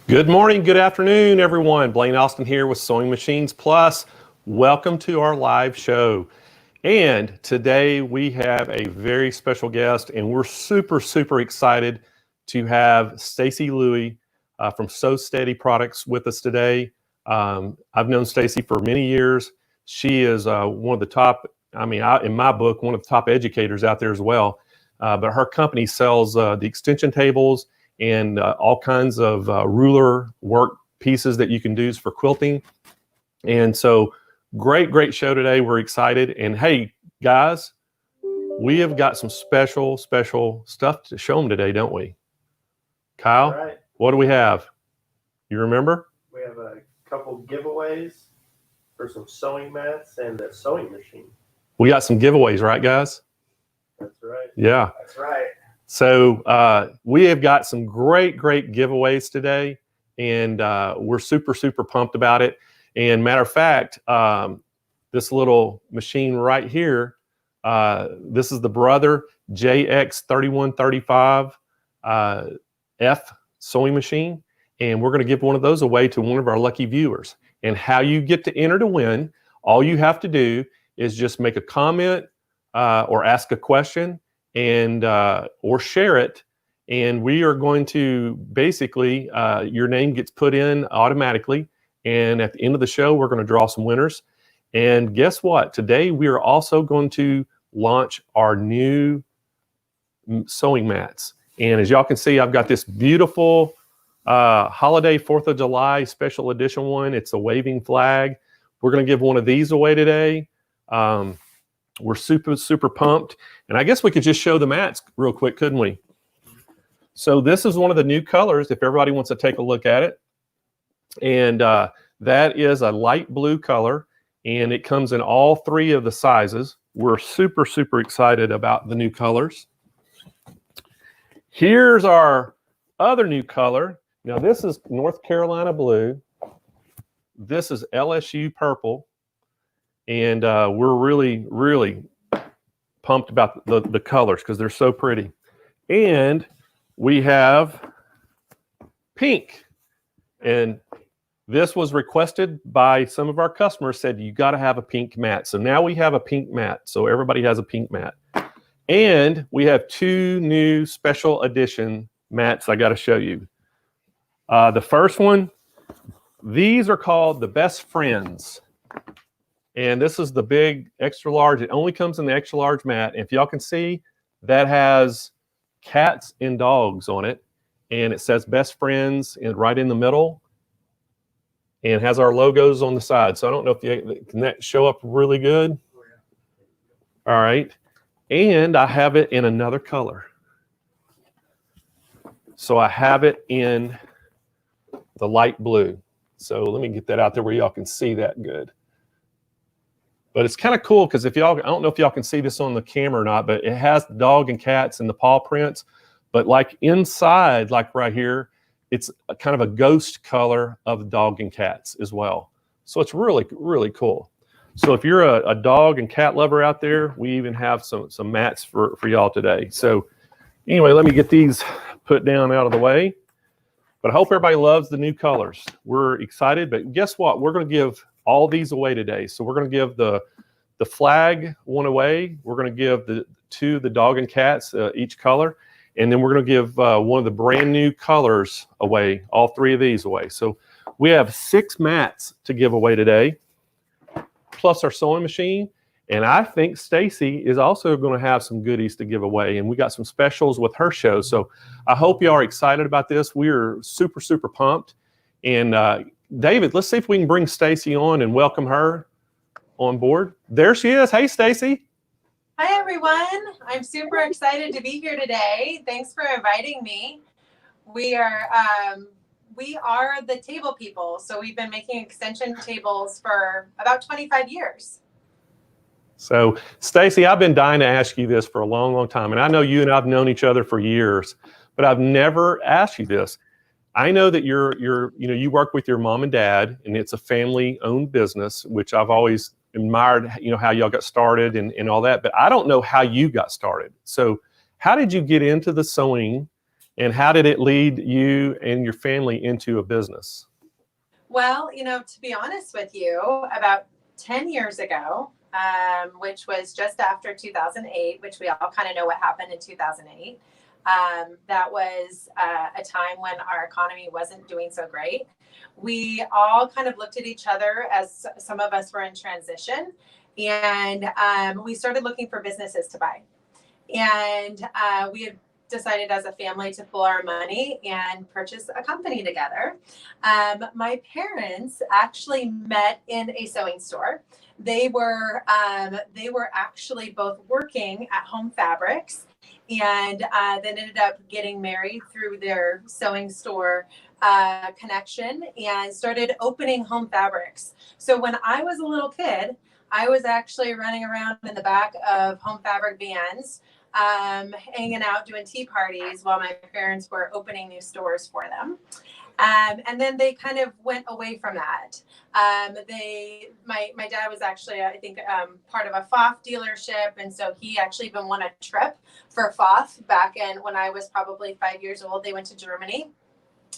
Good morning, good afternoon, everyone. Blaine Austin here with Sewing Machines Plus. Welcome to our live show. And today we have a very special guest, and we're super excited to have Stacy Lewey from Sew Steady Products with us today. I've known Stacy for many years. She is one of the top, in my book, one of the top educators out there as well. But her company sells the extension tables and all kinds of ruler work pieces that you can use for quilting. And so great show today. We're excited. And hey, guys, we have got some special stuff to show them today, don't we? Kyle, Right. What do we have? You remember? We have a couple giveaways for some sewing mats and a sewing machine. We got some giveaways, right, guys? That's right. Yeah. That's right. So we have got some great giveaways today, and we're super pumped about it. And matter of fact, this little machine right here, this is the Brother JX3135 F sewing machine, and we're going to give one of those away to one of our lucky viewers. And how you get to enter to win, all you have to do is just make a comment or ask a question, and or share it, and we are going to basically your name gets put in automatically, and at the end of the show we're going to draw some winners. And guess what, today we are also going to launch our new sewing mats. And as y'all can see, I've got this beautiful holiday 4th of July special edition one. It's a waving flag. We're going to give one of these away today. We're super pumped. And I guess we could just show the mats real quick, couldn't we? So this is one of the new colors, if everybody wants to take a look at it. And that is a light blue color, and it comes in all three of the sizes. We're super excited about the new colors. Here's our other new color. Now this is North Carolina blue. This is LSU purple. And we're really pumped about the colors because they're so pretty. And we have pink. And this was requested by some of our customers, said you got to have a pink mat. So now we have a pink mat. So everybody has a pink mat. And we have two new special edition mats I got to show you. The first one, these are called the Best Friends. And this is the big extra large. It only comes in the extra large mat. And if y'all can see, that has cats and dogs on it. And it says Best Friends right in the middle. And has our logos on the side. So I don't know if can that show up really good? All right. And I have it in another color. So I have it in the light blue. So let me get that out there where y'all can see that good. But it's kind of cool because if y'all, I don't know if y'all can see this on the camera or not, but it has the dog and cats and the paw prints. But like inside, like right here, it's a kind of a ghost color of dog and cats as well. So it's really cool. So if you're a dog and cat lover out there, we even have some mats for y'all today. So anyway, let me get these put down out of the way. But I hope everybody loves the new colors. We're excited, but guess what? We're going to give all these away today. So we're going to give the flag one away. We're going to give the dog and cats each color. And then we're going to give one of the brand new colors away, all three of these away. So we have 6 mats to give away today, plus our sewing machine. And I think Stacy is also going to have some goodies to give away. And we got some specials with her show. So I hope you are excited about this. We are super pumped. And David, let's see if we can bring Stacy on and welcome her on board. There she is. Hey, Stacy. Hi, everyone. I'm super excited to be here today. Thanks for inviting me. We are the table people. So we've been making extension tables for about 25 years. So, Stacy, I've been dying to ask you this for a long time. And I know you and I've known each other for years, but I've never asked you this. I know that you work with your mom and dad, and it's a family-owned business, which I've always admired, how y'all got started and all that. But I don't know how you got started. So how did you get into the sewing And how did it lead you and your family into a business? Well, to be honest with you, about 10 years ago, which was just after 2008, which we all kind of know what happened in 2008. That was a time when our economy wasn't doing so great. We all kind of looked at each other as some of us were in transition, and we started looking for businesses to buy. And we had decided as a family to pull our money and purchase a company together. My parents actually met in a sewing store. They were actually both working at Home Fabrics, and then ended up getting married through their sewing store connection and started opening Home Fabrics. So when I was a little kid, I was actually running around in the back of Home Fabric vans, hanging out, doing tea parties while my parents were opening new stores for them. And then they kind of went away from that. My dad was actually, I think, part of a FOF dealership. And so he actually even won a trip for FOF back when I was probably 5 years old. They went to Germany.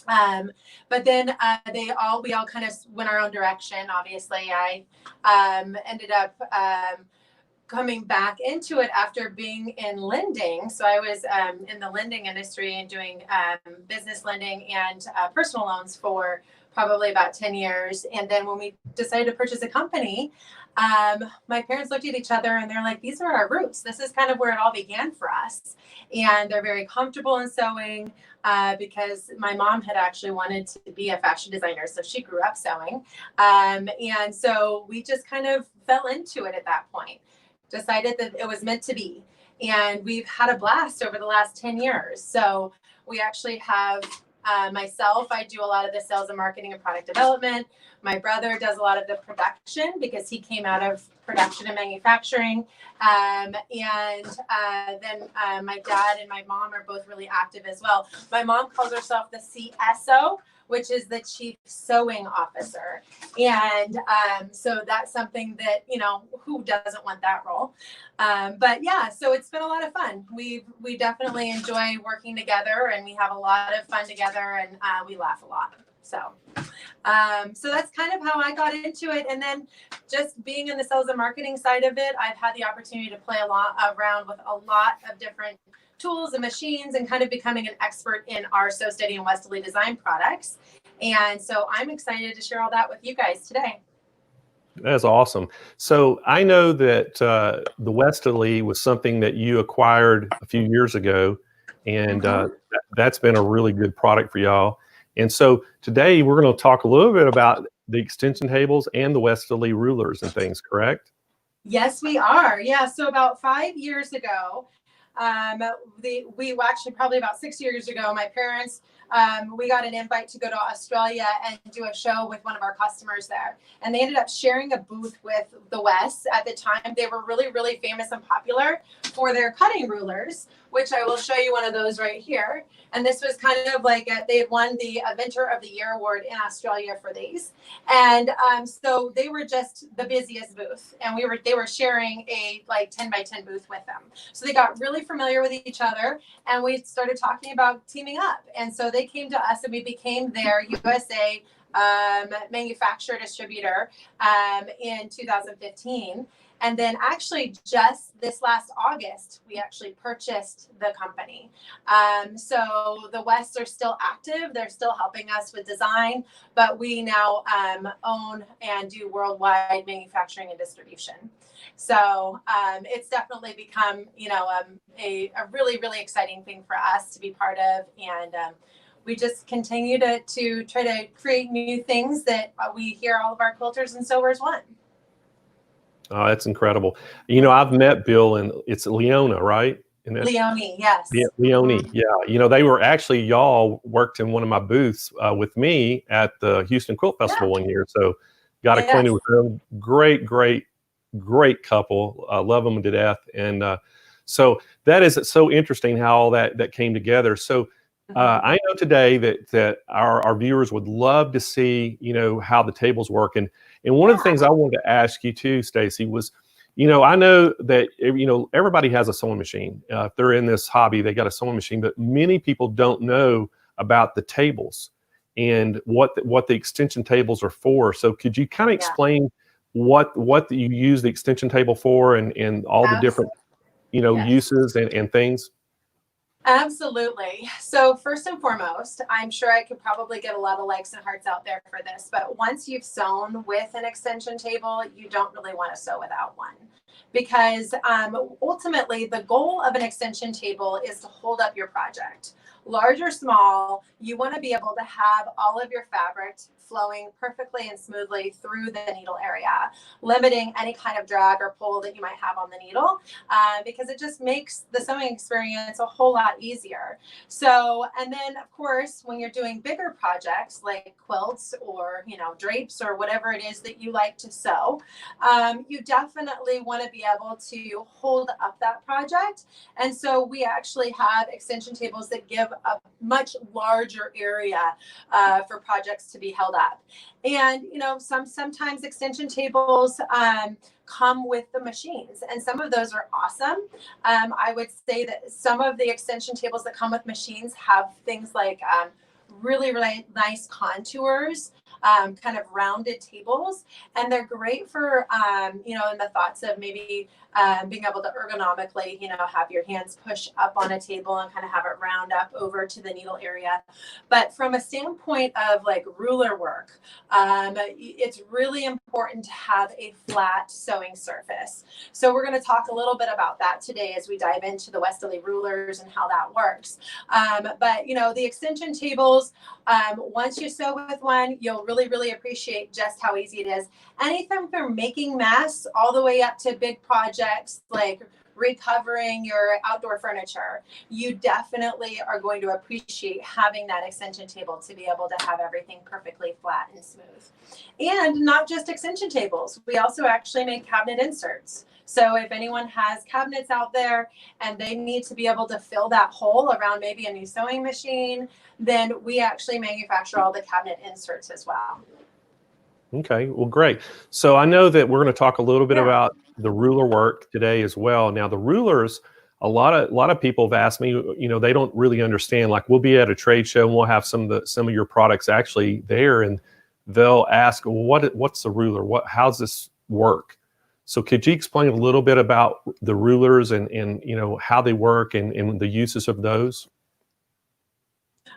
But then we all kind of went our own direction. Obviously, I ended up coming back into it after being in lending. So I was in the lending industry and doing business lending and personal loans for probably about 10 years. And then when we decided to purchase a company, my parents looked at each other and they're like, these are our roots. This is kind of where it all began for us. And they're very comfortable in sewing because my mom had actually wanted to be a fashion designer. So she grew up sewing. And so we just kind of fell into it at that point. Decided that it was meant to be. And we've had a blast over the last 10 years. So we actually have myself, I do a lot of the sales and marketing and product development. My brother does a lot of the production because he came out of production and manufacturing. And then my dad and my mom are both really active as well. My mom calls herself the CSO, which is the Chief Sewing Officer. And so that's something that, who doesn't want that role? But yeah, so it's been a lot of fun. We definitely enjoy working together, and we have a lot of fun together, and we laugh a lot. So that's kind of how I got into it. And then just being in the sales and marketing side of it, I've had the opportunity to play around with a lot of different tools and machines and kind of becoming an expert in our So Steady and Westalee Design products. And so I'm excited to share all that with you guys today. That's awesome. So I know that the Westalee was something that you acquired a few years ago, and that's been a really good product for y'all. And so today we're going to talk a little bit about the extension tables and the Westalee rulers and things, correct? Yes, we are. Yeah. So about 5 years ago, we actually probably about 6 years ago, my parents, we got an invite to go to Australia and do a show with one of our customers there. And they ended up sharing a booth with the West. At the time, they were really, really famous and popular for their cutting rulers, which I will show you one of those right here. And this was kind of like they had won the Inventor of the Year award in Australia for these. And so they were just the busiest booth. And they were sharing a 10 by 10 booth with them. So they got really familiar with each other, and we started talking about teaming up. And so they came to us, and we became their USA manufacturer distributor in 2015. And then actually just this last August, we actually purchased the company. So the Wests are still active. They're still helping us with design, but we now own and do worldwide manufacturing and distribution. So it's definitely become, a really, really exciting thing for us to be part of. And we just continue to try to create new things that we hear all of our quilters and sewers want. Oh, that's incredible. I've met Bill, and it's Leona, right? Leone, yes. Yeah, Leone, yeah. They were actually, y'all worked in one of my booths with me at the Houston Quilt Festival one year. So got acquainted with them. Great couple. Love them to death. And so that is so interesting how all that came together. So I know today that our viewers would love to see, how the tables work. And one of the things I wanted to ask you too, Stacy, was, I know that, everybody has a sewing machine. If they're in this hobby, they got a sewing machine, but many people don't know about the tables and what the extension tables are for. So could you kind of explain what you use the extension table for and all the different, uses and things? Absolutely. So first and foremost, I'm sure I could probably get a lot of likes and hearts out there for this, but once you've sewn with an extension table, you don't really want to sew without one, because ultimately the goal of an extension table is to hold up your project. Large or small, you want to be able to have all of your fabric flowing perfectly and smoothly through the needle area, limiting any kind of drag or pull that you might have on the needle, because it just makes the sewing experience a whole lot easier. So, and then of course, when you're doing bigger projects like quilts or, drapes or whatever it is that you like to sew, you definitely want to be able to hold up that project. And so we actually have extension tables that give a much larger area for projects to be held up. And sometimes extension tables come with the machines, and some of those are awesome. I would say that some of the extension tables that come with machines have things like really, really nice contours, kind of rounded tables, and they're great for in the thoughts of maybe being able to ergonomically have your hands push up on a table and kind of have it round up over to the needle area. But from a standpoint of like ruler work, it's really important to have a flat sewing surface. So we're going to talk a little bit about that today as we dive into the Westalee rulers and how that works. But the extension tables, once you sew with one, you'll really, really appreciate just how easy it is. Anything from making masks all the way up to big projects like recovering your outdoor furniture, you definitely are going to appreciate having that extension table to be able to have everything perfectly flat and smooth. And not just extension tables, we also actually make cabinet inserts. So if anyone has cabinets out there and they need to be able to fill that hole around maybe a new sewing machine, then we actually manufacture all the cabinet inserts as well. Okay, well, great. So I know that we're going to talk a little bit about the ruler work today as well. Now, the rulers, a lot of people have asked me, they don't really understand. Like, we'll be at a trade show and we'll have some of your products actually there, and they'll ask, what's the ruler? How's this work? So could you explain a little bit about the rulers and how they work and the uses of those?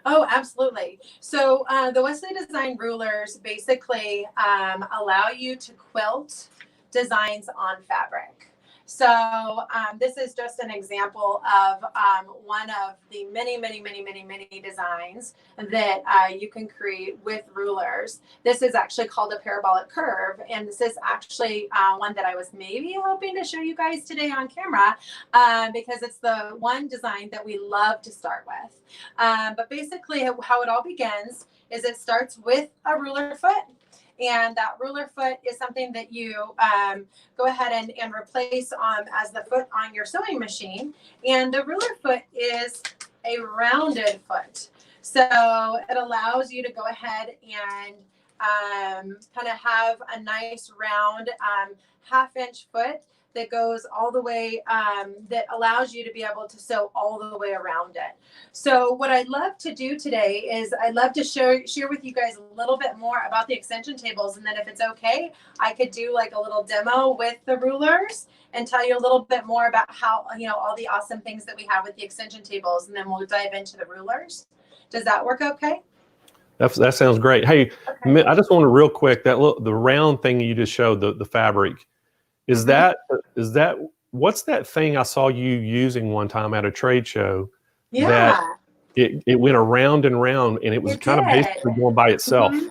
Oh, absolutely. So the Westalee Design rulers basically allow you to quilt designs on fabric. So this is just an example of one of the many, many, many, many, many designs that you can create with rulers. This is actually called a parabolic curve, and this is actually one that I was maybe hoping to show you guys today on camera because it's the one design that we love to start with. But basically how it all begins is it starts with a ruler foot. And that ruler foot is something that you go ahead and replace as the foot on your sewing machine. And the ruler foot is a rounded foot. So it allows you to go ahead and kind of have a nice round half-inch foot that goes all the way, that allows you to be able to sew all the way around it. So what I'd love to do today is I'd love to share with you guys a little bit more about the extension tables. And then if it's okay, I could do like a little demo with the rulers and tell you a little bit more about how, all the awesome things that we have with the extension tables. And then we'll dive into the rulers. Does that work okay? That sounds great. Hey, okay. I just want to real quick, the round thing you just showed, the fabric. Is that what's that thing I saw you using one time at a trade show? Yeah. That it went around and round, and it was kind of basically going by itself. Mm-hmm.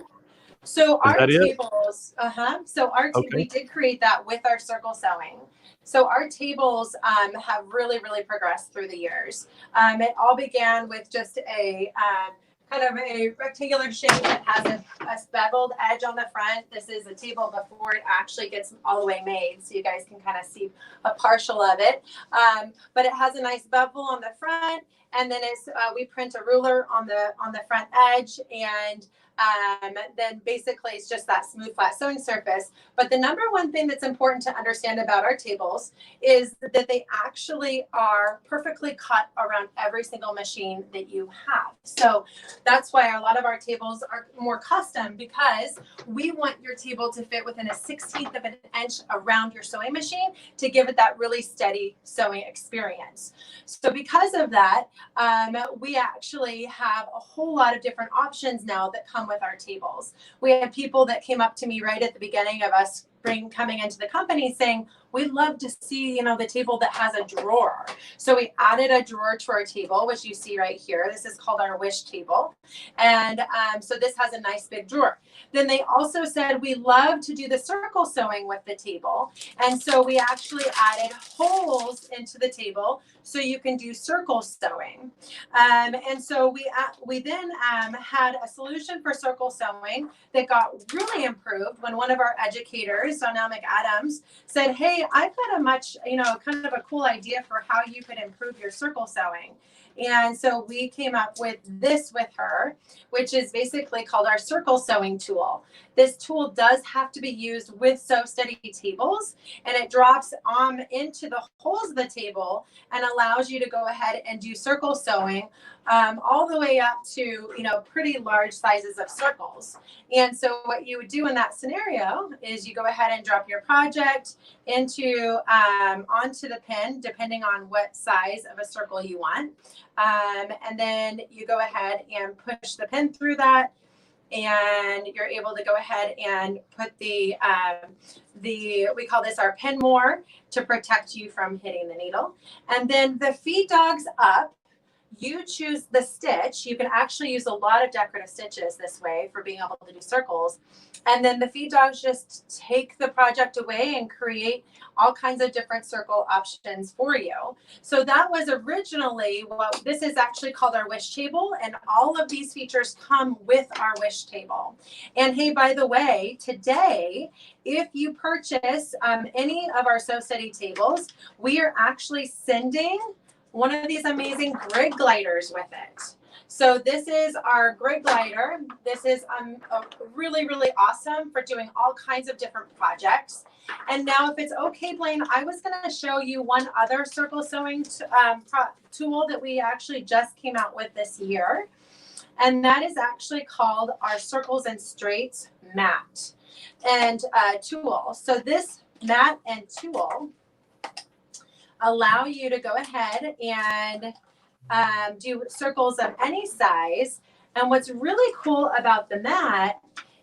So our tables, Okay. We did create that with our circle sewing. So our tables have really, really progressed through the years. It all began with just a kind of a rectangular shape that has a beveled edge on the front. This is a table before it actually gets all the way made, so you guys can kind of see a partial of it. But it has a nice bevel on the front, And then we print a ruler on the front edge, and then basically it's just that smooth flat sewing surface. But the number one thing that's important to understand about our tables is that they actually are perfectly cut around every single machine that you have. So that's why a lot of our tables are more custom, because we want your table to fit within a 1/16 of an inch around your sewing machine to give it that really steady sewing experience. So because of that, we actually have a whole lot of different options now that come with our tables. We had people that came up to me right at the beginning of us coming into the company saying, we'd love to see, you know, the table that has a drawer. So we added a drawer to our table, which you see right here. This is called our wish table. And so this has a nice big drawer. Then they also said, we love to do the circle sewing with the table. And so we actually added holes into the table so you can do circle sewing. And so we then had a solution for circle sewing that got really improved when one of our educators, Donna McAdams, said, hey, I've got kind of a cool idea for how you could improve your circle sewing. And so we came up with this with her, which is basically called our circle sewing tool. This tool does have to be used with Sew Steady tables, and it drops into the holes of the table and allows you to go ahead and do circle sewing all the way up to, you know, pretty large sizes of circles. And so what you would do in that scenario is you go ahead and drop your project onto the pin, depending on what size of a circle you want. And then you go ahead and push the pin through that, and you're able to go ahead and put we call this our pin more to protect you from hitting the needle. And then the feed dogs up, you choose the stitch. You can actually use a lot of decorative stitches this way for being able to do circles. And then the feed dogs just take the project away and create all kinds of different circle options for you. So that was originally what this is actually called our wish table. And all of these features come with our wish table. And hey, by the way, today, if you purchase any of our Sew Steady tables, we are actually sending one of these amazing grid gliders with it. So this is our grid glider. This is really, really awesome for doing all kinds of different projects. And now if it's okay, Blaine, I was gonna show you one other circle sewing tool that we actually just came out with this year. And that is actually called our Circles and Straights mat and tool. So this mat and tool allow you to go ahead and do circles of any size. And what's really cool about the mat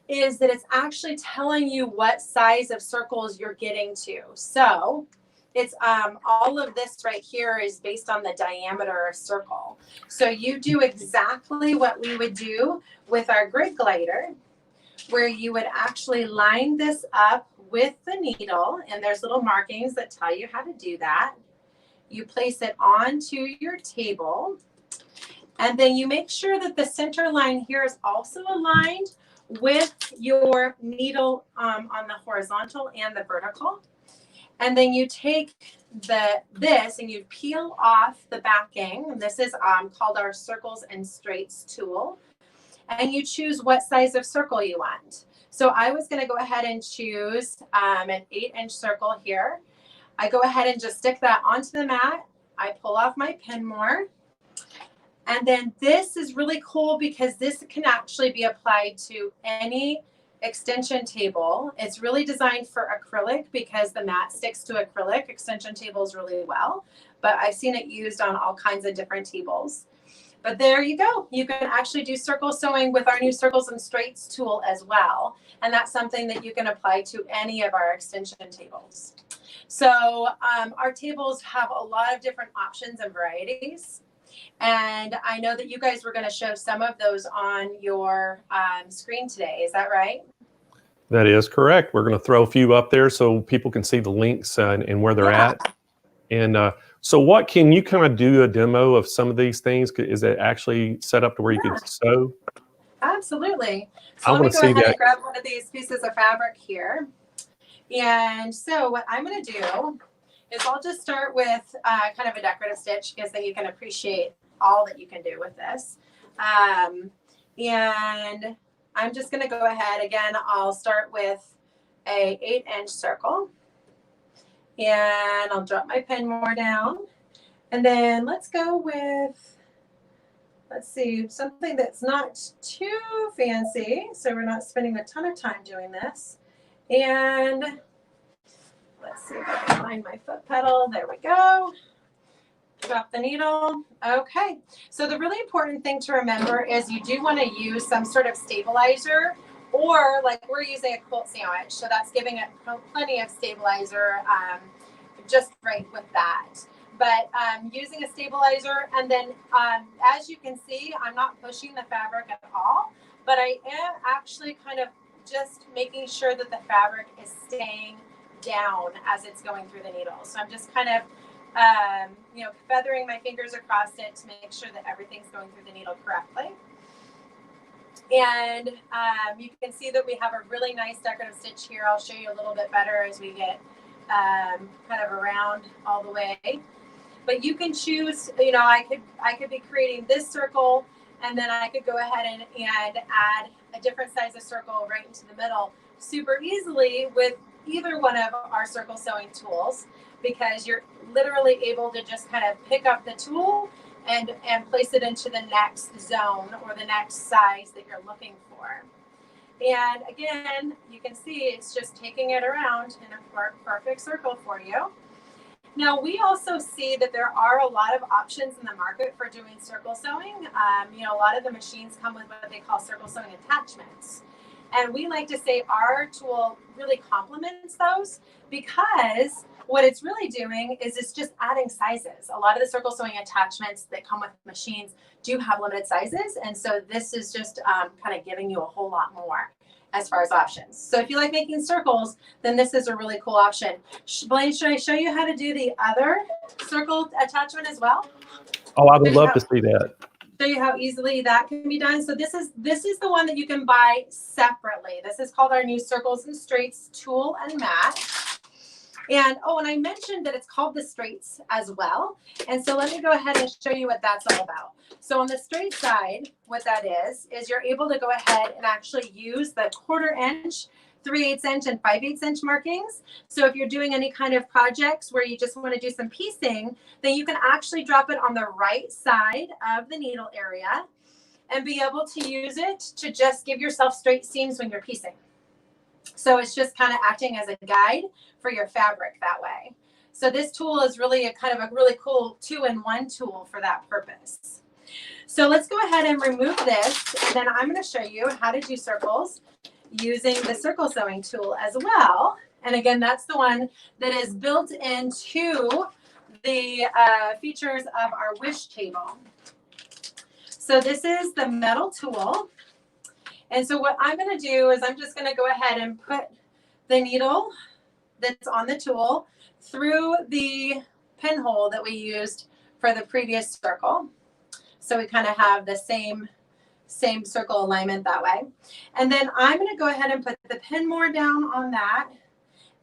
is that it's actually telling you what size of circles you're getting to. So it's all of this right here is based on the diameter of circle. So you do exactly what we would do with our grid glider, where you would actually line this up with the needle, and there's little markings that tell you how to do that. You place it onto your table, and then you make sure that the center line here is also aligned with your needle on the horizontal and the vertical. And then you take this and you peel off the backing. And this is called our Circles and Straights tool. And you choose what size of circle you want. So I was going to go ahead and choose an 8-inch circle here. I go ahead and just stick that onto the mat. I pull off my pin more. And then this is really cool because this can actually be applied to any extension table. It's really designed for acrylic because the mat sticks to acrylic extension tables really well. But I've seen it used on all kinds of different tables. But there you go. You can actually do circle sewing with our new Circles and Straights tool as well. And that's something that you can apply to any of our extension tables. So our tables have a lot of different options and varieties. And I know that you guys were going to show some of those on your screen today. Is that right? That is correct. We're going to throw a few up there so people can see the links and where they're at. And so what can you kind of do a demo of some of these things? Is it actually set up to where you can sew? Absolutely. So let me go ahead and grab one of these pieces of fabric here. And so what I'm going to do is I'll just start with kind of a decorative stitch because then you can appreciate all that you can do with this. And I'm just going to go ahead again. I'll start with a 8-inch circle, and I'll drop my pen more down. And then let's go with, let's see, something that's not too fancy, so we're not spending a ton of time doing this. And let's see if I can find my foot pedal. There we go. Drop the needle. Okay. So the really important thing to remember is you do want to use some sort of stabilizer, or like we're using a quilt sandwich. So that's giving it plenty of stabilizer, just right with that. But using a stabilizer, and then as you can see, I'm not pushing the fabric at all, but I am actually kind of just making sure that the fabric is staying down as it's going through the needle. So I'm just kind of feathering my fingers across it to make sure that everything's going through the needle correctly. And you can see that we have a really nice decorative stitch here. I'll show you a little bit better as we get kind of around all the way. But you can choose, I could be creating this circle, and then I could go ahead and add a different size of circle right into the middle super easily with either one of our circle sewing tools, because you're literally able to just kind of pick up the tool and place it into the next zone or the next size that you're looking for. And again, you can see it's just taking it around in a perfect circle for you. Now, we also see that there are a lot of options in the market for doing circle sewing. A lot of the machines come with what they call circle sewing attachments. And we like to say our tool really complements those, because what it's really doing is it's just adding sizes. A lot of the circle sewing attachments that come with machines do have limited sizes. And so this is just kind of giving you a whole lot more as far as options. So if you like making circles, then this is a really cool option. Blaine, should I show you how to do the other circle attachment as well? Oh, I would love to see that. Show you how easily that can be done. So this is the one that you can buy separately. This is called our new Circles and Straights tool and mat. And and I mentioned that it's called the straights as well. And so let me go ahead and show you what that's all about. So on the straight side, what that is you're able to go ahead and actually use the 1/4 inch, 3/8 inch, and 5/8 inch markings. So if you're doing any kind of projects where you just want to do some piecing, then you can actually drop it on the right side of the needle area and be able to use it to just give yourself straight seams when you're piecing. So it's just kind of acting as a guide for your fabric that way. So this tool is really a kind of a really cool 2-in-1 tool for that purpose. So let's go ahead and remove this, and then I'm going to show you how to do circles using the circle sewing tool as well. And again, that's the one that is built into the features of our wish table. So this is the metal tool. And so what I'm going to do is I'm just going to go ahead and put the needle that's on the tool through the pinhole that we used for the previous circle. So we kind of have the same circle alignment that way. And then I'm going to go ahead and put the pin more down on that.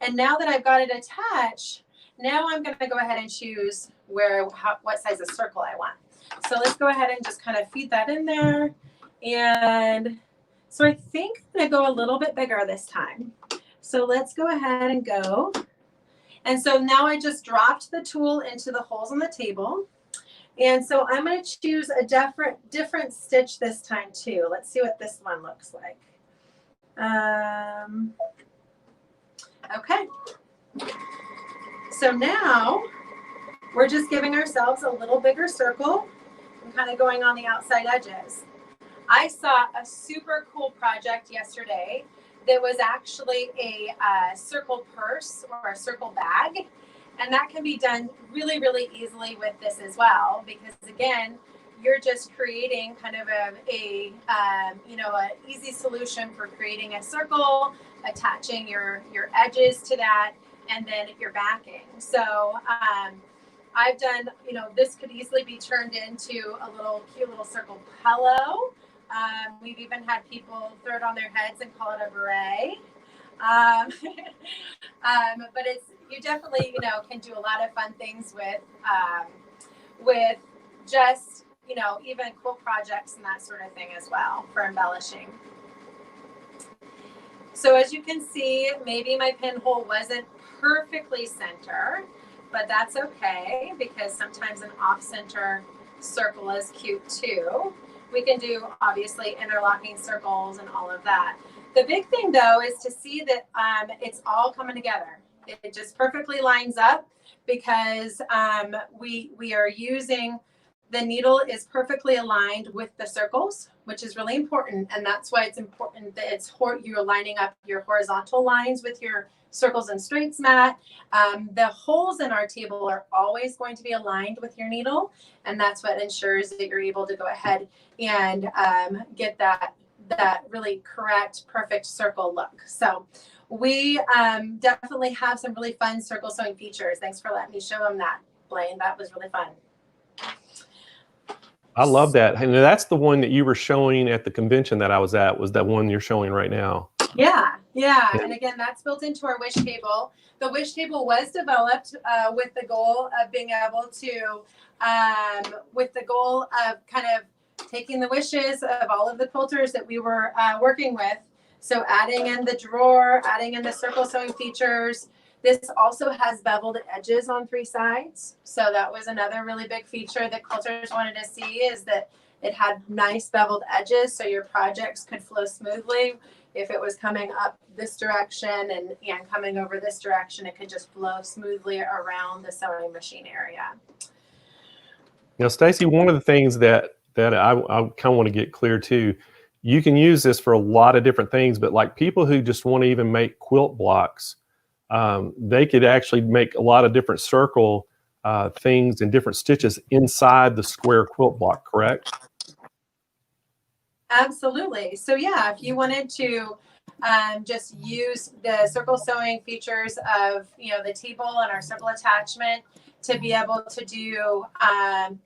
And now that I've got it attached, now I'm going to go ahead and choose what size of circle I want. So let's go ahead and just kind of feed that in there. And so I think I'm going to go a little bit bigger this time. So let's go ahead and go. And so now I just dropped the tool into the holes on the table. And so I'm going to choose a different stitch this time too. Let's see what this one looks like. Okay. So now we're just giving ourselves a little bigger circle and kind of going on the outside edges. I saw a super cool project yesterday that was actually a circle purse or a circle bag. And that can be done really, really easily with this as well, because again, you're just creating kind of an easy solution for creating a circle, attaching your edges to that, and then your backing. So I've done, this could easily be turned into a cute little circle pillow. We've even had people throw it on their heads and call it a beret. But you definitely, can do a lot of fun things with just you know, even quilt projects and that sort of thing as well for embellishing. So as you can see, maybe my pinhole wasn't perfectly center, but that's okay because sometimes an off-center circle is cute too. We can do obviously interlocking circles and all of that. The big thing though is to see that it's all coming together. It just perfectly lines up because we are using, the needle is perfectly aligned with the circles, which is really important. And that's why it's important that you're lining up your horizontal lines with your circles and straights mat. The holes in our table are always going to be aligned with your needle. And that's what ensures that you're able to go ahead and get that really correct, perfect circle look. So we definitely have some really fun circle sewing features. Thanks for letting me show them that, Blaine. That was really fun. I love that. And that's the one that you were showing at the convention that I was at, was that one you're showing right now. Yeah. And again, that's built into our wish table. The wish table was developed with the goal of being able to, with the goal of kind of taking the wishes of all of the quilters that we were working with. So adding in the drawer, adding in the circle sewing features. This also has beveled edges on 3 sides. So that was another really big feature that quilters wanted to see, is that it had nice beveled edges so your projects could flow smoothly. If it was coming up this direction and coming over this direction, it could just flow smoothly around the sewing machine area. Now, Stacy, one of the things that I kind of want to get clear too, you can use this for a lot of different things, but like people who just want to even make quilt blocks, they could actually make a lot of different circle things and different stitches inside the square quilt block, correct? Absolutely. So yeah, if you wanted to just use the circle sewing features of, you know, the table and our circle attachment to be able to do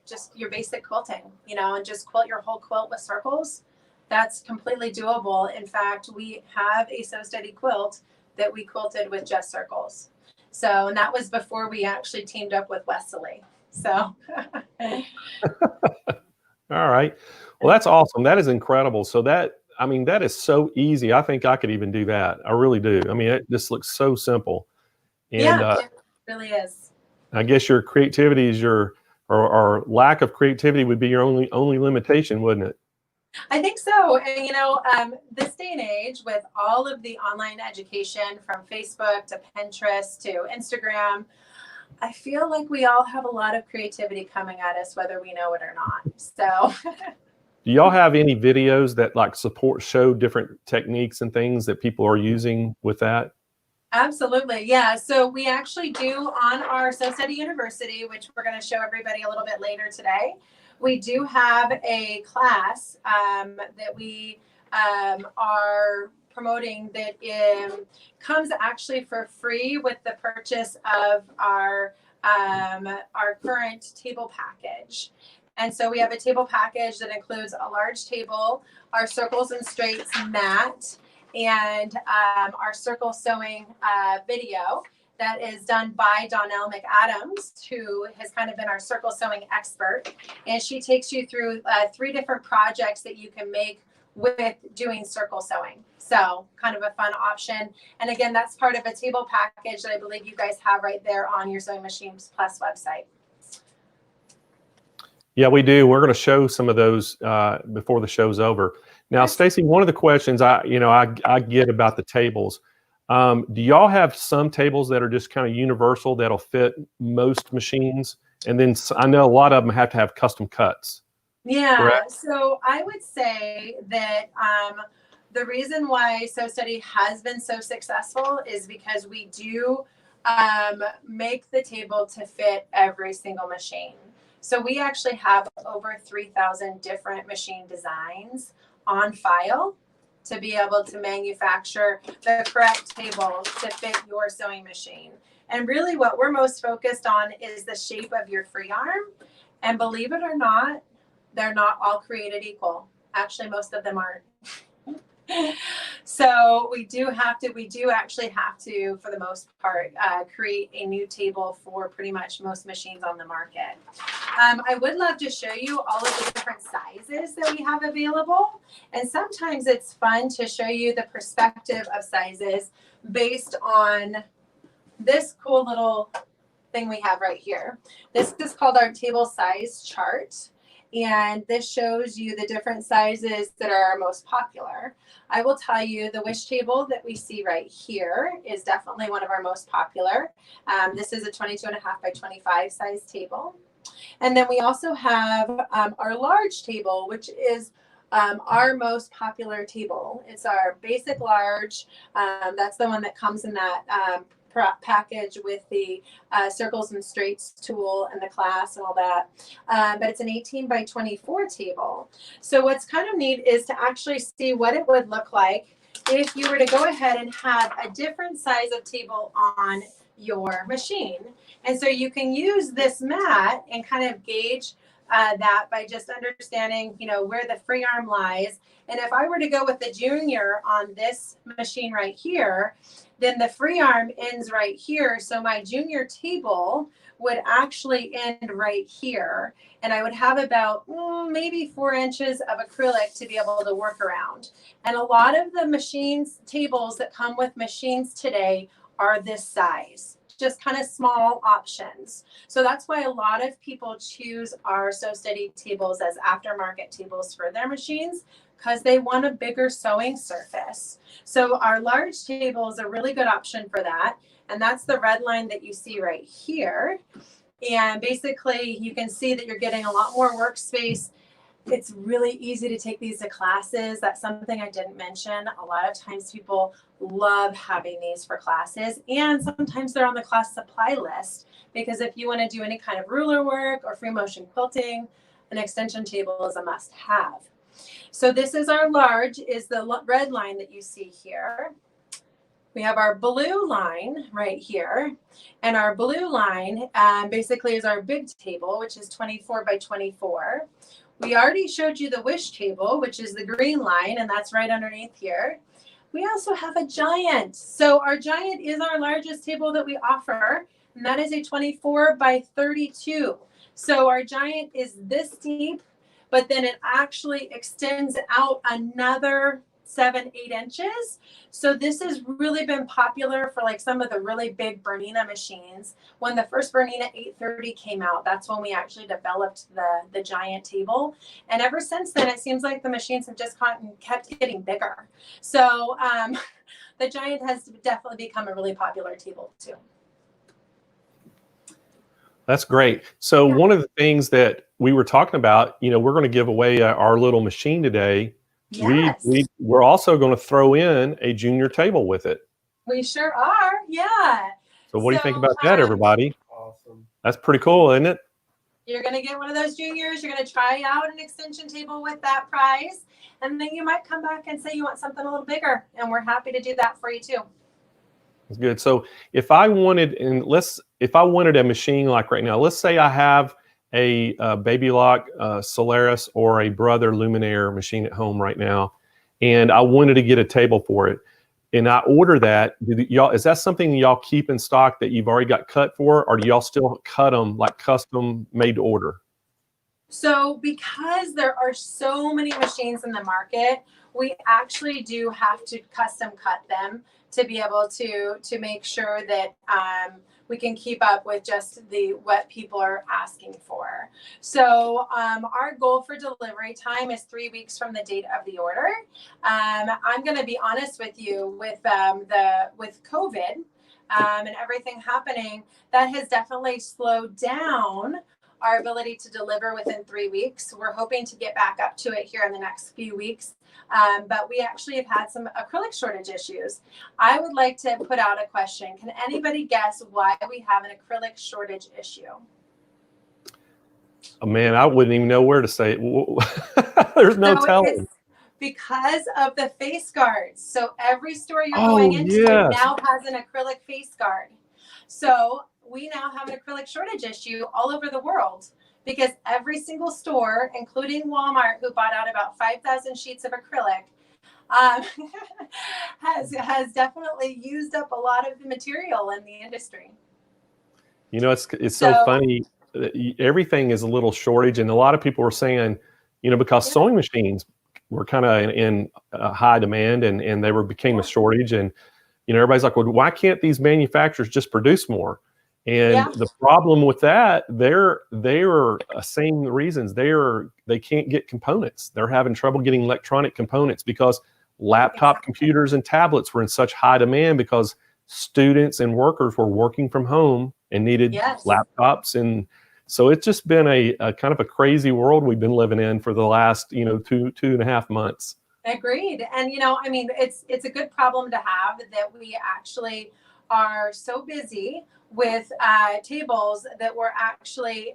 just your basic quilting, you know, and just quilt your whole quilt with circles, that's completely doable. In fact, we have a Sew Steady quilt that we quilted with just circles. So, and that was before we actually teamed up with Westalee. So. All right. Well, that's awesome. That is incredible. So that, I mean, that is so easy. I think I could even do that. I really do. I mean, it just looks so simple. And yeah, it really is. I guess your creativity is or lack of creativity would be your only limitation, wouldn't it? I think so. And, you know, this day and age with all of the online education from Facebook to Pinterest to Instagram, I feel like we all have a lot of creativity coming at us, whether we know it or not. So do y'all have any videos that like show different techniques and things that people are using with that? Absolutely. Yeah. So we actually do on our Sew Steady University, which we're going to show everybody a little bit later today. We do have a class that we are promoting that comes actually for free with the purchase of our current table package. And so we have a table package that includes a large table, our circles and straights mat, and our circle sewing video that is done by Donnell McAdams, who has kind of been our circle sewing expert. And she takes you through 3 different projects that you can make with doing circle sewing. So kind of a fun option. And again, that's part of a table package that I believe you guys have right there on your Sewing Machines Plus website. Yeah, we do. We're going to show some of those before the show's over. Now, Stacy, one of the questions I get about the tables, do y'all have some tables that are just kind of universal that'll fit most machines? And then I know a lot of them have to have custom cuts. Yeah, correct? So I would say that the reason why Sew Steady has been so successful is because we do make the table to fit every single machine. So we actually have over 3,000 different machine designs on file to be able to manufacture the correct table to fit your sewing machine. And really what we're most focused on is the shape of your free arm. And believe it or not, they're not all created equal. Actually, most of them aren't. So we do actually have to, for the most part, create a new table for pretty much most machines on the market. I would love to show you all of the different sizes that we have available. And sometimes it's fun to show you the perspective of sizes based on this cool little thing we have right here. This is called our table size chart. And this shows you the different sizes that are our most popular. I will tell you the wish table that we see right here is definitely one of our most popular. This is a 22.5 by 25 size table. And then we also have our large table, which is our most popular table. It's our basic large. That's the one that comes in that package with the circles and straights tool and the class and all that. But it's an 18 by 24 table. So what's kind of neat is to actually see what it would look like if you were to go ahead and have a different size of table on your machine. And so you can use this mat and kind of gauge that by just understanding, where the free arm lies. And if I were to go with the junior on this machine right here, then the free arm ends right here. So my junior table would actually end right here. And I would have about maybe 4 inches of acrylic to be able to work around. And a lot of the tables that come with machines today are this size, just kind of small options. So that's why a lot of people choose our Sew Steady tables as aftermarket tables for their machines, because they want a bigger sewing surface. So our large table is a really good option for that. And that's the red line that you see right here. And basically you can see that you're getting a lot more workspace. It's really easy to take these to classes. That's something I didn't mention. A lot of times people love having these for classes, and sometimes they're on the class supply list, because if you want to do any kind of ruler work or free motion quilting, an extension table is a must have. So this is our large, is the red line that you see here. We have our blue line right here, and our blue line basically is our big table, which is 24 by 24. We already showed you the wish table, which is the green line, and that's right underneath here. We also have a giant. So our giant is our largest table that we offer, and that is a 24 by 32. So our giant is this deep, but then it actually extends out another 7-8 inches. So this has really been popular for like some of the really big Bernina machines. When the first Bernina 830 came out, that's when we actually developed the giant table. And ever since then, it seems like the machines have just kept getting bigger. So the giant has definitely become a really popular table too. That's great. So one of the things that we were talking about, we're going to give away our little machine today. Yes. We're also going to throw in a junior table with it. We sure are. Yeah. So what do you think about that, everybody? Awesome. That's pretty cool, isn't it? You're going to get one of those juniors. You're going to try out an extension table with that prize. And then you might come back and say you want something a little bigger. And we're happy to do that for you too. That's good. So if I wanted a machine like right now, let's say I have a Baby Lock Solaris or a Brother Luminaire machine at home right now, and I wanted to get a table for it, and I order that. Is that something y'all keep in stock that you've already got cut for, or do y'all still cut them like custom made to order? So because there are so many machines in the market, we actually do have to custom cut them to be able to make sure that we can keep up with just what people are asking for. So our goal for delivery time is 3 weeks from the date of the order. I'm going to be honest with you, with COVID and everything happening, that has definitely slowed down our ability to deliver within 3 weeks. We're hoping to get back up to it here in the next few weeks. But we actually have had some acrylic shortage issues. I would like to put out a question. Can anybody guess why we have an acrylic shortage issue? Oh, man, I wouldn't even know where to say it. There's no telling. It's because of the face guards. So every store you're going into now has an acrylic face guard. So we now have an acrylic shortage issue all over the world, because every single store, including Walmart, who bought out about 5,000 sheets of acrylic, um, has definitely used up a lot of the material in the industry. You know, it's so funny. Everything is a little shortage, and a lot of people were saying, you know, because sewing machines were kind of in high demand, and they became a shortage, and you know, everybody's like, well, why can't these manufacturers just produce more? And the problem with that, they are saying the reasons they can't get components. They're having trouble getting electronic components because laptop computers and tablets were in such high demand because students and workers were working from home and needed laptops. And so it's just been a kind of a crazy world we've been living in for the last, you know, two and a half months. Agreed. And, you know, I mean, it's a good problem to have that we actually are so busy with tables that we're actually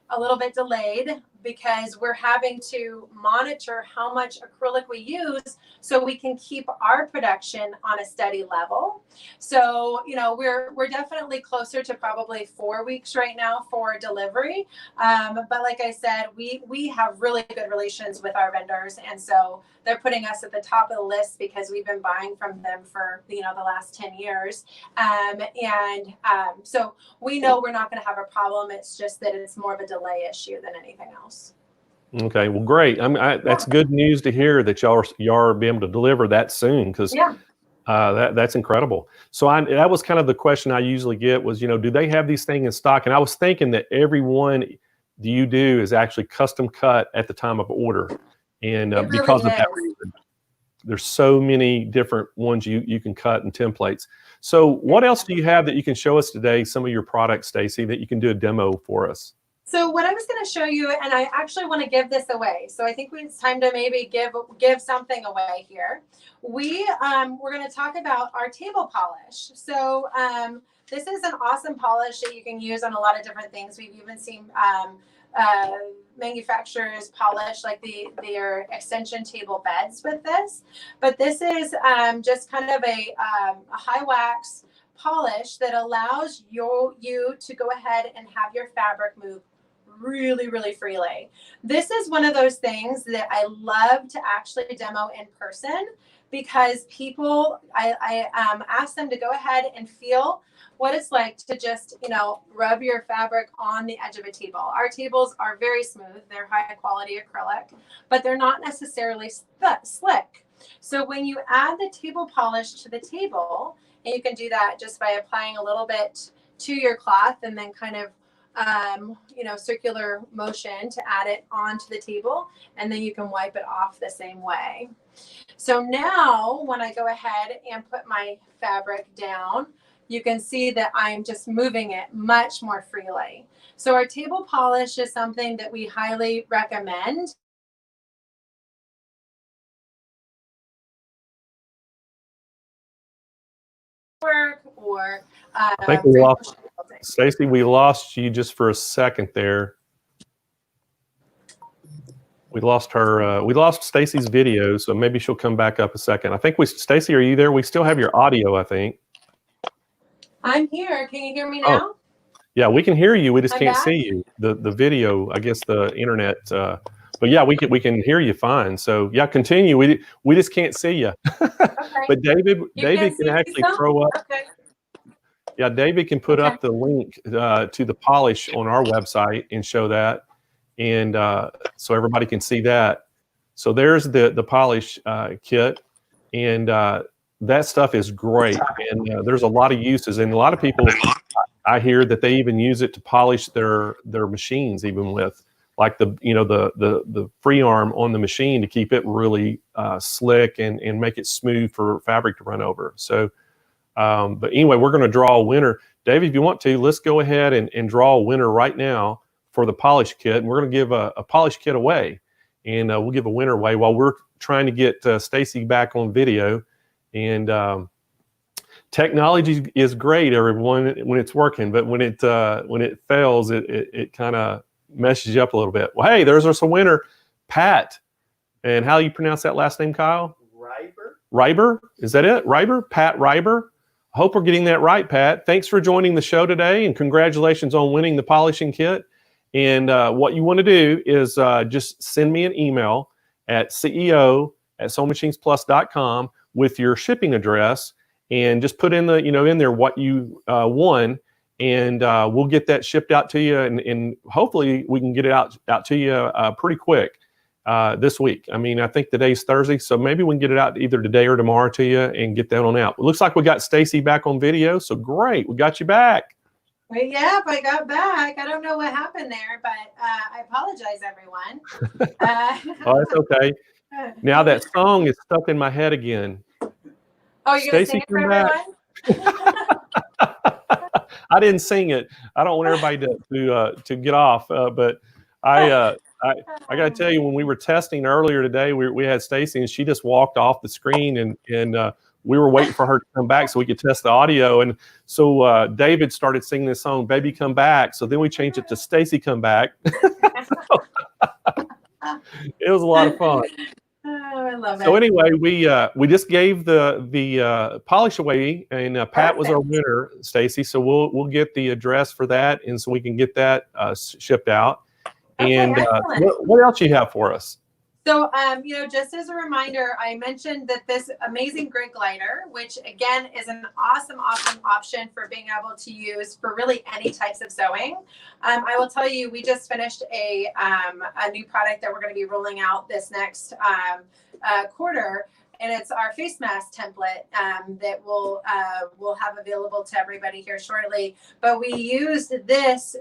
a little bit delayed because we're having to monitor how much acrylic we use so we can keep our production on a steady level. So, you know, we're definitely closer to probably 4 weeks right now for delivery. But like I said, we have really good relations with our vendors. And so they're putting us at the top of the list because we've been buying from them for, you know, the last 10 years. So we know we're not going to have a problem. It's just that it's more of a delay issue than anything else. Okay, well, great. That's good news to hear that y'all are be able to deliver that soon, because that's incredible. So that was kind of the question I usually get was, you know, do they have these things in stock? And I was thinking that every one you do is actually custom cut at the time of order, and because of that reason, there's so many different ones you can cut and templates. So what else do you have that you can show us today? Some of your products, Stacy, that you can do a demo for us. So what I was going to show you, and I actually want to give this away. So I think it's time to maybe give something away here. We're going to talk about our table polish. So this is an awesome polish that you can use on a lot of different things. We've even seen manufacturers polish like their extension table beds with this. But this is just kind of a high wax polish that allows you to go ahead and have your fabric move really, really freely. This is one of those things that I love to actually demo in person because people, I ask them to go ahead and feel what it's like to just, you know, rub your fabric on the edge of a table. Our tables are very smooth. They're high quality acrylic, but they're not necessarily slick. So when you add the table polish to the table, and you can do that just by applying a little bit to your cloth and then kind of you know, circular motion to add it onto the table, and then you can wipe it off the same way. So now when I go ahead and put my fabric down, you can see that I'm just moving it much more freely. So our table polish is something that we highly recommend. Or I think we lost Stacy. We lost you just for a second there. We lost her. We lost Stacy's video, so maybe she'll come back up a second. I think Stacy, are you there? We still have your audio, I think. I'm here. Can you hear me now? Oh, yeah, we can hear you. We just can't see you. The video, I guess the internet. But yeah, we can hear you fine. So yeah, continue. We just can't see you. Okay. But David can actually throw up. Okay. Yeah, David can put up the link to the polish on our website and show that, and so everybody can see that. So there's the polish kit, and that stuff is great. And there's a lot of uses, and a lot of people, I hear that they even use it to polish their machines, even with like the free arm on the machine to keep it really slick and make it smooth for fabric to run over. So. But anyway, we're going to draw a winner. David, if you want to, let's go ahead and draw a winner right now for the polish kit. And we're going to give a polish kit away. And we'll give a winner away while we're trying to get Stacy back on video. And technology is great, everyone, when it's working. But when it fails, it kind of messes you up a little bit. Well, hey, there's our winner, Pat. And how do you pronounce that last name, Kyle? Reiber? Is that it? Reiber? Pat Reiber? I hope we're getting that right, Pat. Thanks for joining the show today, and congratulations on winning the polishing kit. And what you want to do is just send me an email at ceo at SewingMachinesPlus.com with your shipping address, and just put in the, in there what you won, and we'll get that shipped out to you, and hopefully we can get it out to you pretty quick this week. I mean, I think today's Thursday, so maybe we can get it out either today or tomorrow to you and get that on out. It looks like we got Stacy back on video, so great, we got you back. Well, yeah, I got back. I don't know what happened there, but I apologize, everyone. Oh, that's okay. Now that song is stuck in my head again. Oh, you're going to sing it for everyone? I didn't sing it. I don't want everybody to get off, but I got to tell you, when we were testing earlier today, we had Stacy, and she just walked off the screen, and we were waiting for her to come back so we could test the audio. And so David started singing this song, "Baby Come Back." So then we changed it to "Stacy Come Back." It was a lot of fun. Oh, I love it. So anyway, we just gave the polish away, and Pat was our winner, Stacy. So we'll get the address for that, and so we can get that shipped out. Okay, and what else you have for us? So, just as a reminder, I mentioned that this amazing grid glider, which again is an awesome option for being able to use for really any types of sewing. I will tell you, we just finished a new product that we're going to be rolling out this next quarter. And it's our face mask template that we'll have available to everybody here shortly. But we used this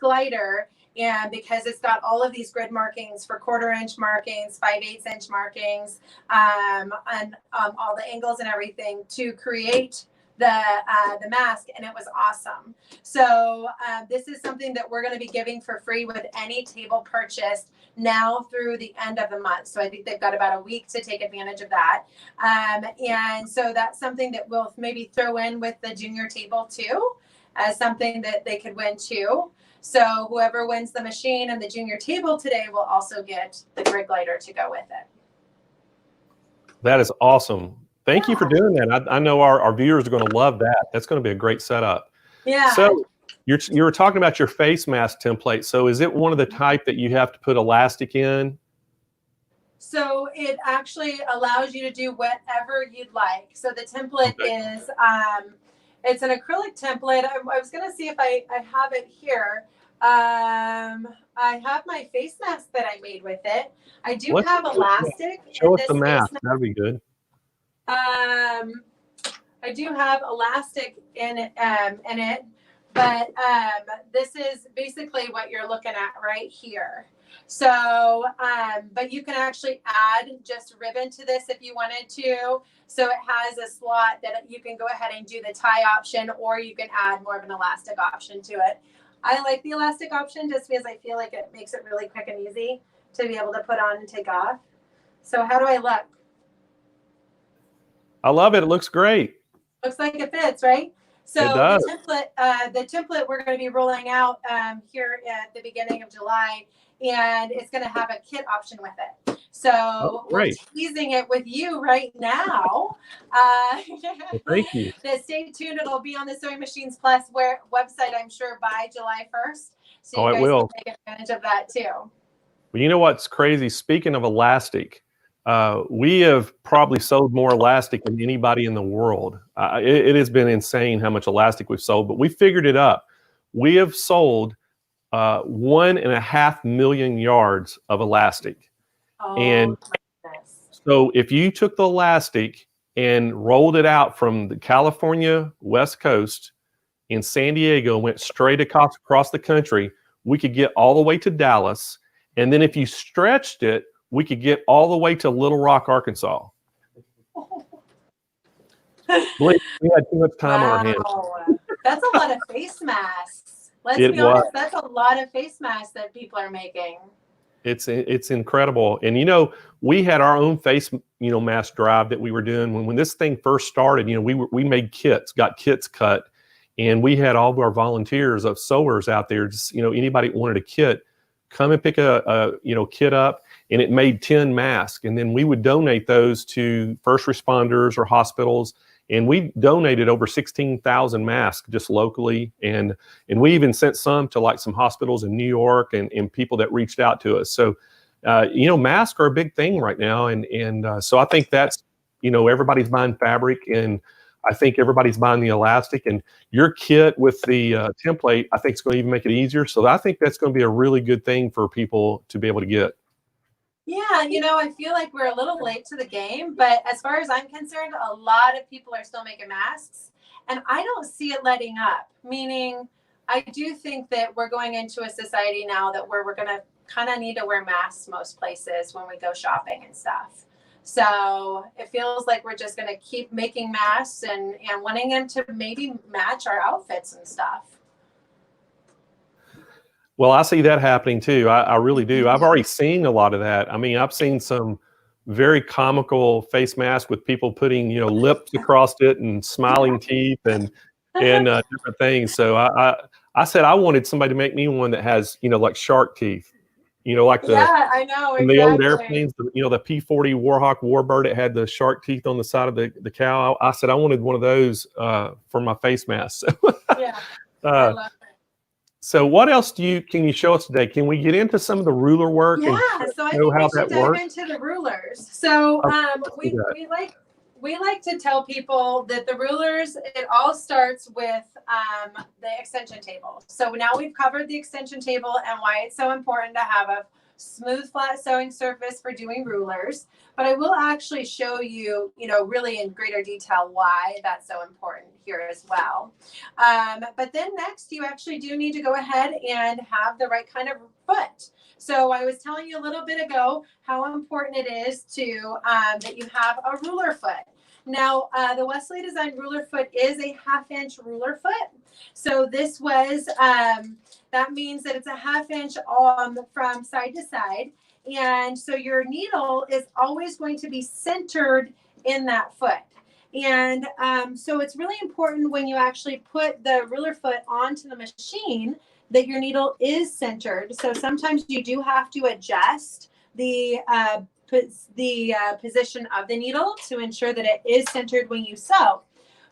glider, and because it's got all of these grid markings for 1/4 inch markings, 5/8 inch markings, and all the angles and everything to create the mask, and it was awesome. So this is something that we're going to be giving for free with any table purchased now through the end of the month. So I think they've got about a week to take advantage of that. And so that's something that we'll maybe throw in with the junior table too, as something that they could win too. So whoever wins the machine and the junior table today will also get the grid glider to go with it. That is awesome. Thank you for doing that. I know our viewers are going to love that. That's going to be a great setup. Yeah. So you were talking about your face mask template. So is it one of the type that you have to put elastic in? So it actually allows you to do whatever you'd like. So the template is, it's an acrylic template. I was going to see if I have it here. I have my face mask that I made with it. I do have elastic. Show us the mask. That'd be good. I do have elastic in it, but this is basically what you're looking at right here. So, but you can actually add just ribbon to this if you wanted to. So it has a slot that you can go ahead and do the tie option, or you can add more of an elastic option to it. I like the elastic option just because I feel like it makes it really quick and easy to be able to put on and take off. So how do I look? I love it. It looks great. Looks like it fits, right? So the template we're going to be rolling out here at the beginning of July, and it's going to have a kit option with it. So we're teasing it with you right now. Well, thank you. Stay tuned. It'll be on the Sewing Machines Plus website, I'm sure, by July 1st. So you guys can take advantage of that too. Well, you know what's crazy? Speaking of elastic, we have probably sold more elastic than anybody in the world. It has been insane how much elastic we've sold, but we figured it up. We have sold 1.5 million yards of elastic. Oh, and so if you took the elastic and rolled it out from the California West Coast in San Diego and went straight across the country, we could get all the way to Dallas. And then if you stretched it, we could get all the way to Little Rock, Arkansas. We had too much time on our hands. That's a lot of face masks. Let's be honest, that's a lot of face masks that people are making. It's incredible. And, we had our own face, mask drive that we were doing. When this thing first started, we made kits, got kits cut. And we had all of our volunteers of sewers out there, just, anybody that wanted a kit, come and pick a kit up, and it made 10 masks. And then we would donate those to first responders or hospitals. And we donated over 16,000 masks just locally. And we even sent some to like some hospitals in New York and people that reached out to us. So masks are a big thing right now. And so I think that's, everybody's buying fabric, and I think everybody's buying the elastic, and your kit with the template, I think it's going to even make it easier. So I think that's going to be a really good thing for people to be able to get. Yeah, I feel like we're a little late to the game, but as far as I'm concerned, a lot of people are still making masks, and I don't see it letting up. Meaning, I do think that we're going into a society now that where we're going to kind of need to wear masks most places when we go shopping and stuff. So it feels like we're just going to keep making masks and wanting them to maybe match our outfits and stuff. Well, I see that happening too. I really do. I've already seen a lot of that. I mean, I've seen some very comical face masks with people putting, lips across it and smiling teeth and different things. So I said I wanted somebody to make me one that has, like shark teeth. Like I know, exactly. the old airplanes, the P-40 Warhawk Warbird, it had the shark teeth on the side of the cow. I said I wanted one of those for my face mask. Yeah, I love it. So what else can you show us today? Can we get into some of the ruler work? Yeah, and so I know think how we should that dive works? into the rulers. So we like to tell people that the rulers, it all starts with the extension table. So now we've covered the extension table and why it's so important to have a smooth, flat sewing surface for doing rulers. But I will actually show you, really in greater detail why that's so important here as well. But then next, you actually do need to go ahead and have the right kind of foot. So I was telling you a little bit ago how important it is to that you have a ruler foot. Now, the Westalee Design ruler foot is a 1/2-inch ruler foot. So this was, that means that it's a 1/2 inch from side to side. And so your needle is always going to be centered in that foot. And so it's really important when you actually put the ruler foot onto the machine that your needle is centered. So sometimes you do have to adjust the position of the needle to ensure that it is centered when you sew.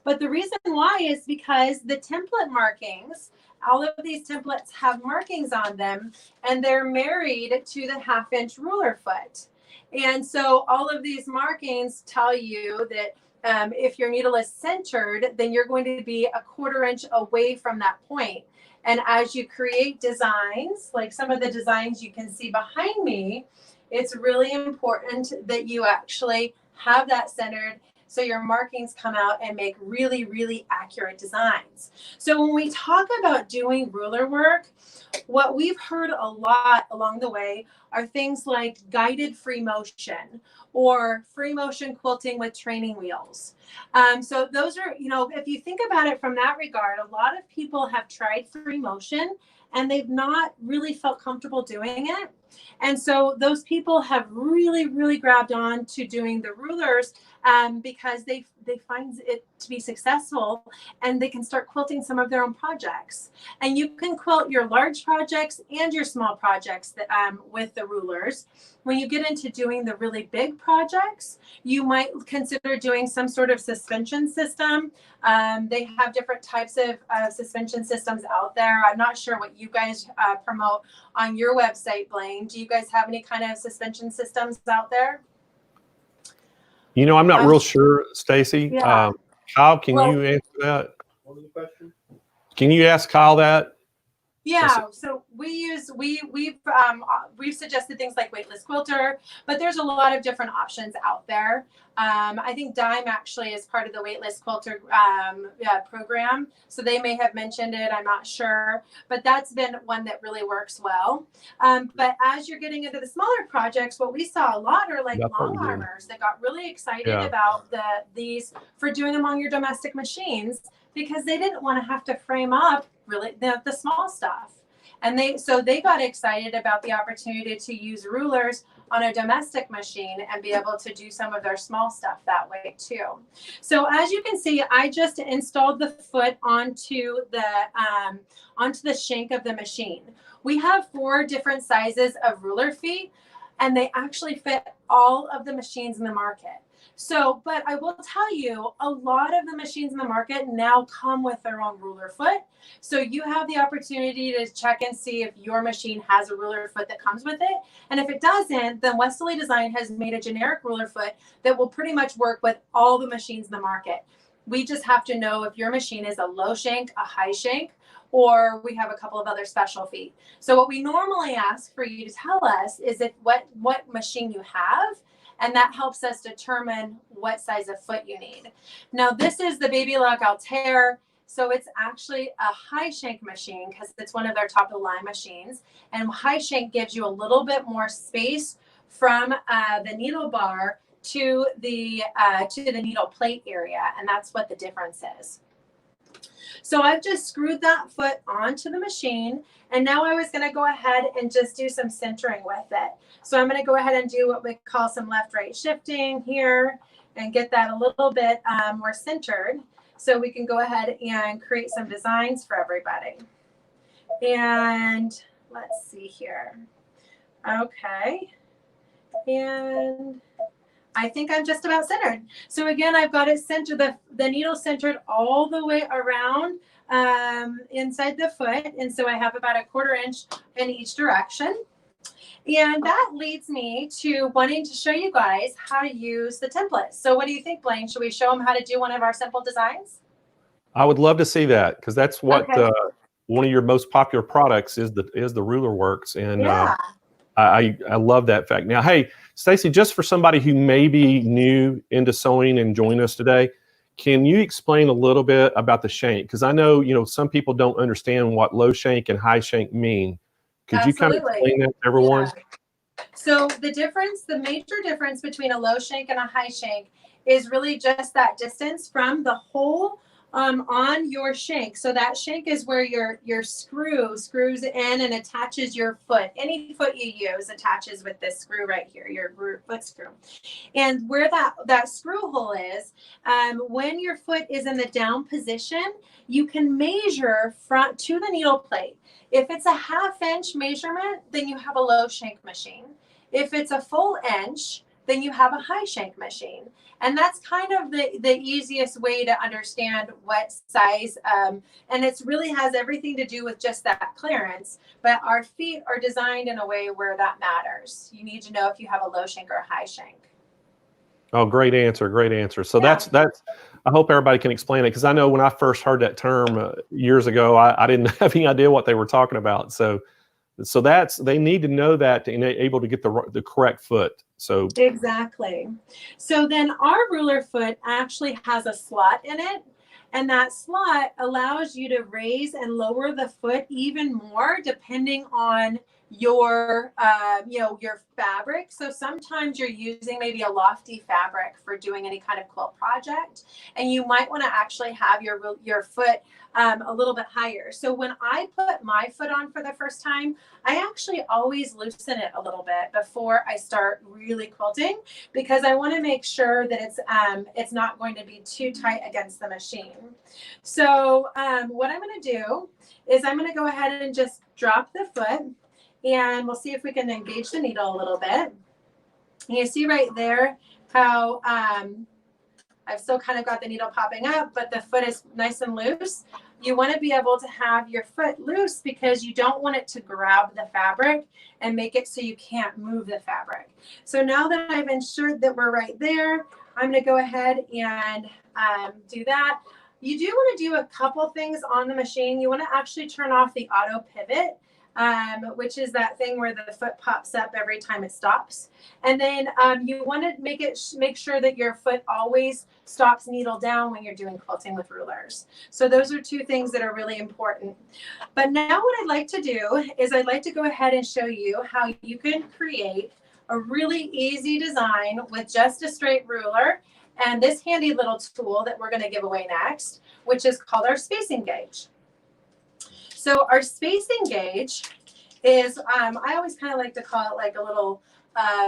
But the reason why is because the template markings, all of these templates have markings on them, and they're married to the 1/2 inch ruler foot. And so all of these markings tell you that if your needle is centered, then you're going to be a 1/4 inch away from that point. And as you create designs, like some of the designs you can see behind me, it's really important that you actually have that centered so your markings come out and make really, really accurate designs. So when we talk about doing ruler work, what we've heard a lot along the way are things like guided free motion or free motion quilting with training wheels. So those are, if you think about it from that regard, a lot of people have tried free motion and they've not really felt comfortable doing it. And so those people have really, really grabbed on to doing the rulers because they find it to be successful, and they can start quilting some of their own projects. And you can quilt your large projects and your small projects that, with the rulers. When you get into doing the really big projects, you might consider doing some sort of suspension system. They have different types of suspension systems out there. I'm not sure what you guys promote on your website, Blaine. Do you guys have any kind of suspension systems out there? I'm not real sure, Stacy. Yeah. Kyle, can you answer that? What was the question? Can you ask Kyle that? Yeah, so we've suggested things like weightless quilter, but there's a lot of different options out there. I think Dime actually is part of the weightless quilter program, so they may have mentioned it. I'm not sure, but that's been one that really works well. But as you're getting into the smaller projects, what we saw a lot are like long armors that got really excited about these for doing them on your domestic machines, because they didn't want to have to frame up really the small stuff. And they got excited about the opportunity to use rulers on a domestic machine and be able to do some of their small stuff that way too. So as you can see, I just installed the foot onto the shank of the machine. We have 4 different sizes of ruler feet, and they actually fit all of the machines in the market. So, but I will tell you, a lot of the machines in the market now come with their own ruler foot. So you have the opportunity to check and see if your machine has a ruler foot that comes with it. And if it doesn't, then Westalee Design has made a generic ruler foot that will pretty much work with all the machines in the market. We just have to know if your machine is a low shank, a high shank, or we have a couple of other special feet. So what we normally ask for you to tell us is if what machine you have, and that helps us determine what size of foot you need. Now this is the Baby Lock Altair. So it's actually a high shank machine because it's one of their top of the line machines. And high shank gives you a little bit more space from the needle bar to the needle plate area. And that's what the difference is. So I've just screwed that foot onto the machine, and now I was going to go ahead and just do some centering with it. So I'm going to go ahead and do what we call some left-right shifting here and get that a little bit more centered so we can go ahead and create some designs for everybody. And let's see here. Okay. And I think I'm just about centered. So again, I've got it centered, the needle centered all the way around inside the foot. And so I have about a 1/4 inch in each direction. And that leads me to wanting to show you guys how to use the template. So what do you think, Blaine? Should we show them how to do one of our simple designs? I would love to see that because that's what Okay. one of your most popular products is the Ruler Works, and Yeah. I love that fact. Now, hey, Stacy, just for somebody who may be new into sewing and join us today, can you explain a little bit about the shank? Because I know, some people don't understand what low shank and high shank mean. Could you kind of explain that to everyone? Yeah. So the major difference between a low shank and a high shank is really just that distance from the hole on your shank. So that shank is where your screw screws in and attaches your foot. Any foot you use attaches with this screw right here, your foot screw. And where that screw hole is, when your foot is in the down position, you can measure front to the needle plate. If it's a 1/2 inch measurement, then you have a low shank machine. If it's a full inch, then you have a high shank machine. And that's kind of the easiest way to understand what size, and it really has everything to do with just that clearance. But our feet are designed in a way where that matters. You need to know if you have a low shank or a high shank. Oh, great answer. Great answer. So that's, I hope everybody can explain it. Because I know when I first heard that term years ago, I didn't have any idea what they were talking about. So they need to know that to be able to get the correct foot. So exactly. So then our ruler foot actually has a slot in it, and that slot allows you to raise and lower the foot even more depending on your your fabric. So sometimes you're using maybe a lofty fabric for doing any kind of quilt project, and you might want to actually have your foot a little bit higher. So when I put my foot on for the first time, I actually always loosen it a little bit before I start really quilting, because I want to make sure that it's not going to be too tight against the machine. So what I'm going to do is I'm going to go ahead and just drop the foot, and we'll see if we can engage the needle a little bit. And you see right there how I've still kind of got the needle popping up, but the foot is nice and loose. You want to be able to have your foot loose because you don't want it to grab the fabric and make it so you can't move the fabric. So now that I've ensured that we're right there, I'm going to go ahead and do that. You do want to do a couple things on the machine. You want to actually turn off the auto pivot, which is that thing where the foot pops up every time it stops. And then you want to make sure that your foot always stops needle down when you're doing quilting with rulers. So those are two things that are really important. But now what I'd like to do is I'd like to go ahead and show you how you can create a really easy design with just a straight ruler and this handy little tool that we're going to give away next, which is called our spacing gauge. So our spacing gauge is, I always kind of like to call it like a little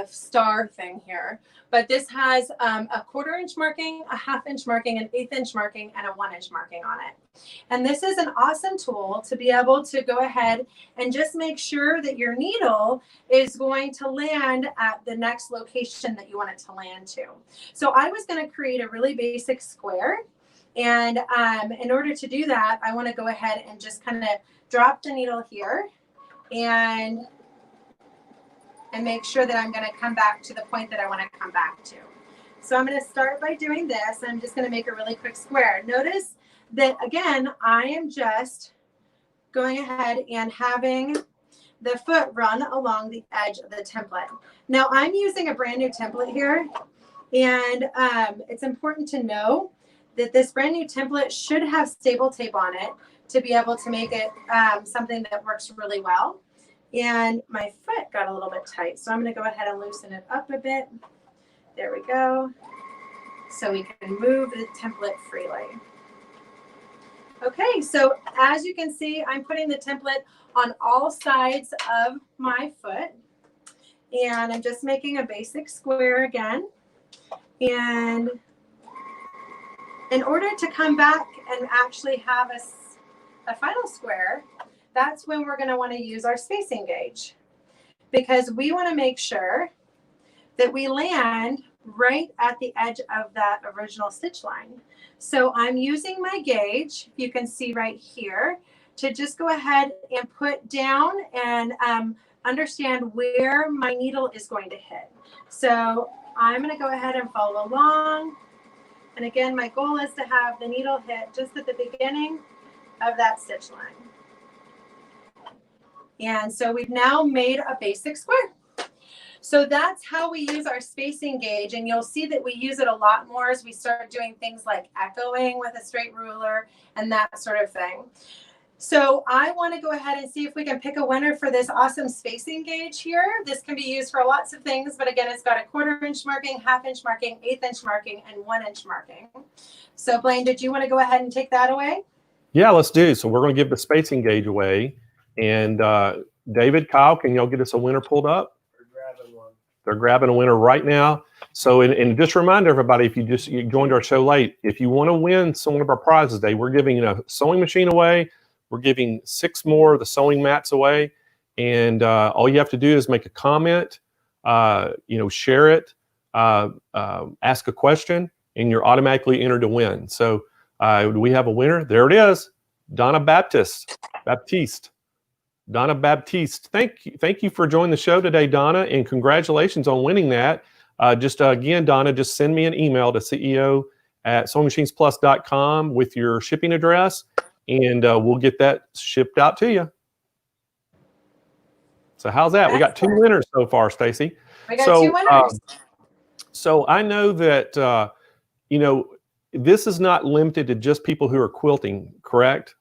star thing here, but this has a 1/4 inch marking, a 1/2 inch marking, an 1/8 inch marking, and a 1 inch marking on it. And this is an awesome tool to be able to go ahead and just make sure that your needle is going to land at the next location that you want it to land to. So I was going to create a really basic square. And in order to do that, I want to go ahead and just kind of drop the needle here and make sure that I'm going to come back to the point that I want to come back to. So I'm going to start by doing this. I'm just going to make a really quick square. Notice that, again, I am just going ahead and having the foot run along the edge of the template. Now, I'm using a brand new template here, and it's important to know that this brand new template should have stable tape on it to be able to make it something that works really well. And my foot got a little bit tight, so I'm going to go ahead and loosen it up a bit. There we go. So we can move the template freely. Okay, so as you can see, I'm putting the template on all sides of my foot. And I'm just making a basic square again. And in order to come back and actually have a final square, that's when we're going to want to use our spacing gauge, because we want to make sure that we land right at the edge of that original stitch line. So I'm using my gauge, you can see right here, to just go ahead and put down and understand where my needle is going to hit. So I'm going to go ahead and follow along. And again, my goal is to have the needle hit just at the beginning of that stitch line. And so we've now made a basic square. So that's how we use our spacing gauge, and you'll see that we use it a lot more as we start doing things like echoing with a straight ruler and that sort of thing. So I want to go ahead and see if we can pick a winner for this awesome spacing gauge here. This can be used for lots of things, but again, it's got a 1/4 inch marking, 1/2 inch marking, 1/8 inch marking, and 1 inch marking. So Blaine, did you want to go ahead and take that away? Yeah, let's do. So we're going to give the spacing gauge away. And David, Kyle, can y'all get us a winner pulled up? They're grabbing one. They're grabbing a winner right now. So, and just remind everybody, if you joined our show late, if you want to win one of our prizes today, we're giving a sewing machine away. We're giving 6 more of the sewing mats away. And all you have to do is make a comment, share it, ask a question, and you're automatically entered to win. So do we have a winner? There it is. Donna Baptiste. Donna Baptiste. Thank you for joining the show today, Donna, and congratulations on winning that. Again, Donna, just send me an email to CEO@SewingMachinesPlus.com with your shipping address, and we'll get that shipped out to you. So how's that? We got 2 winners so far, Stacy. We got 2 winners. So I know that, this is not limited to just people who are quilting, correct?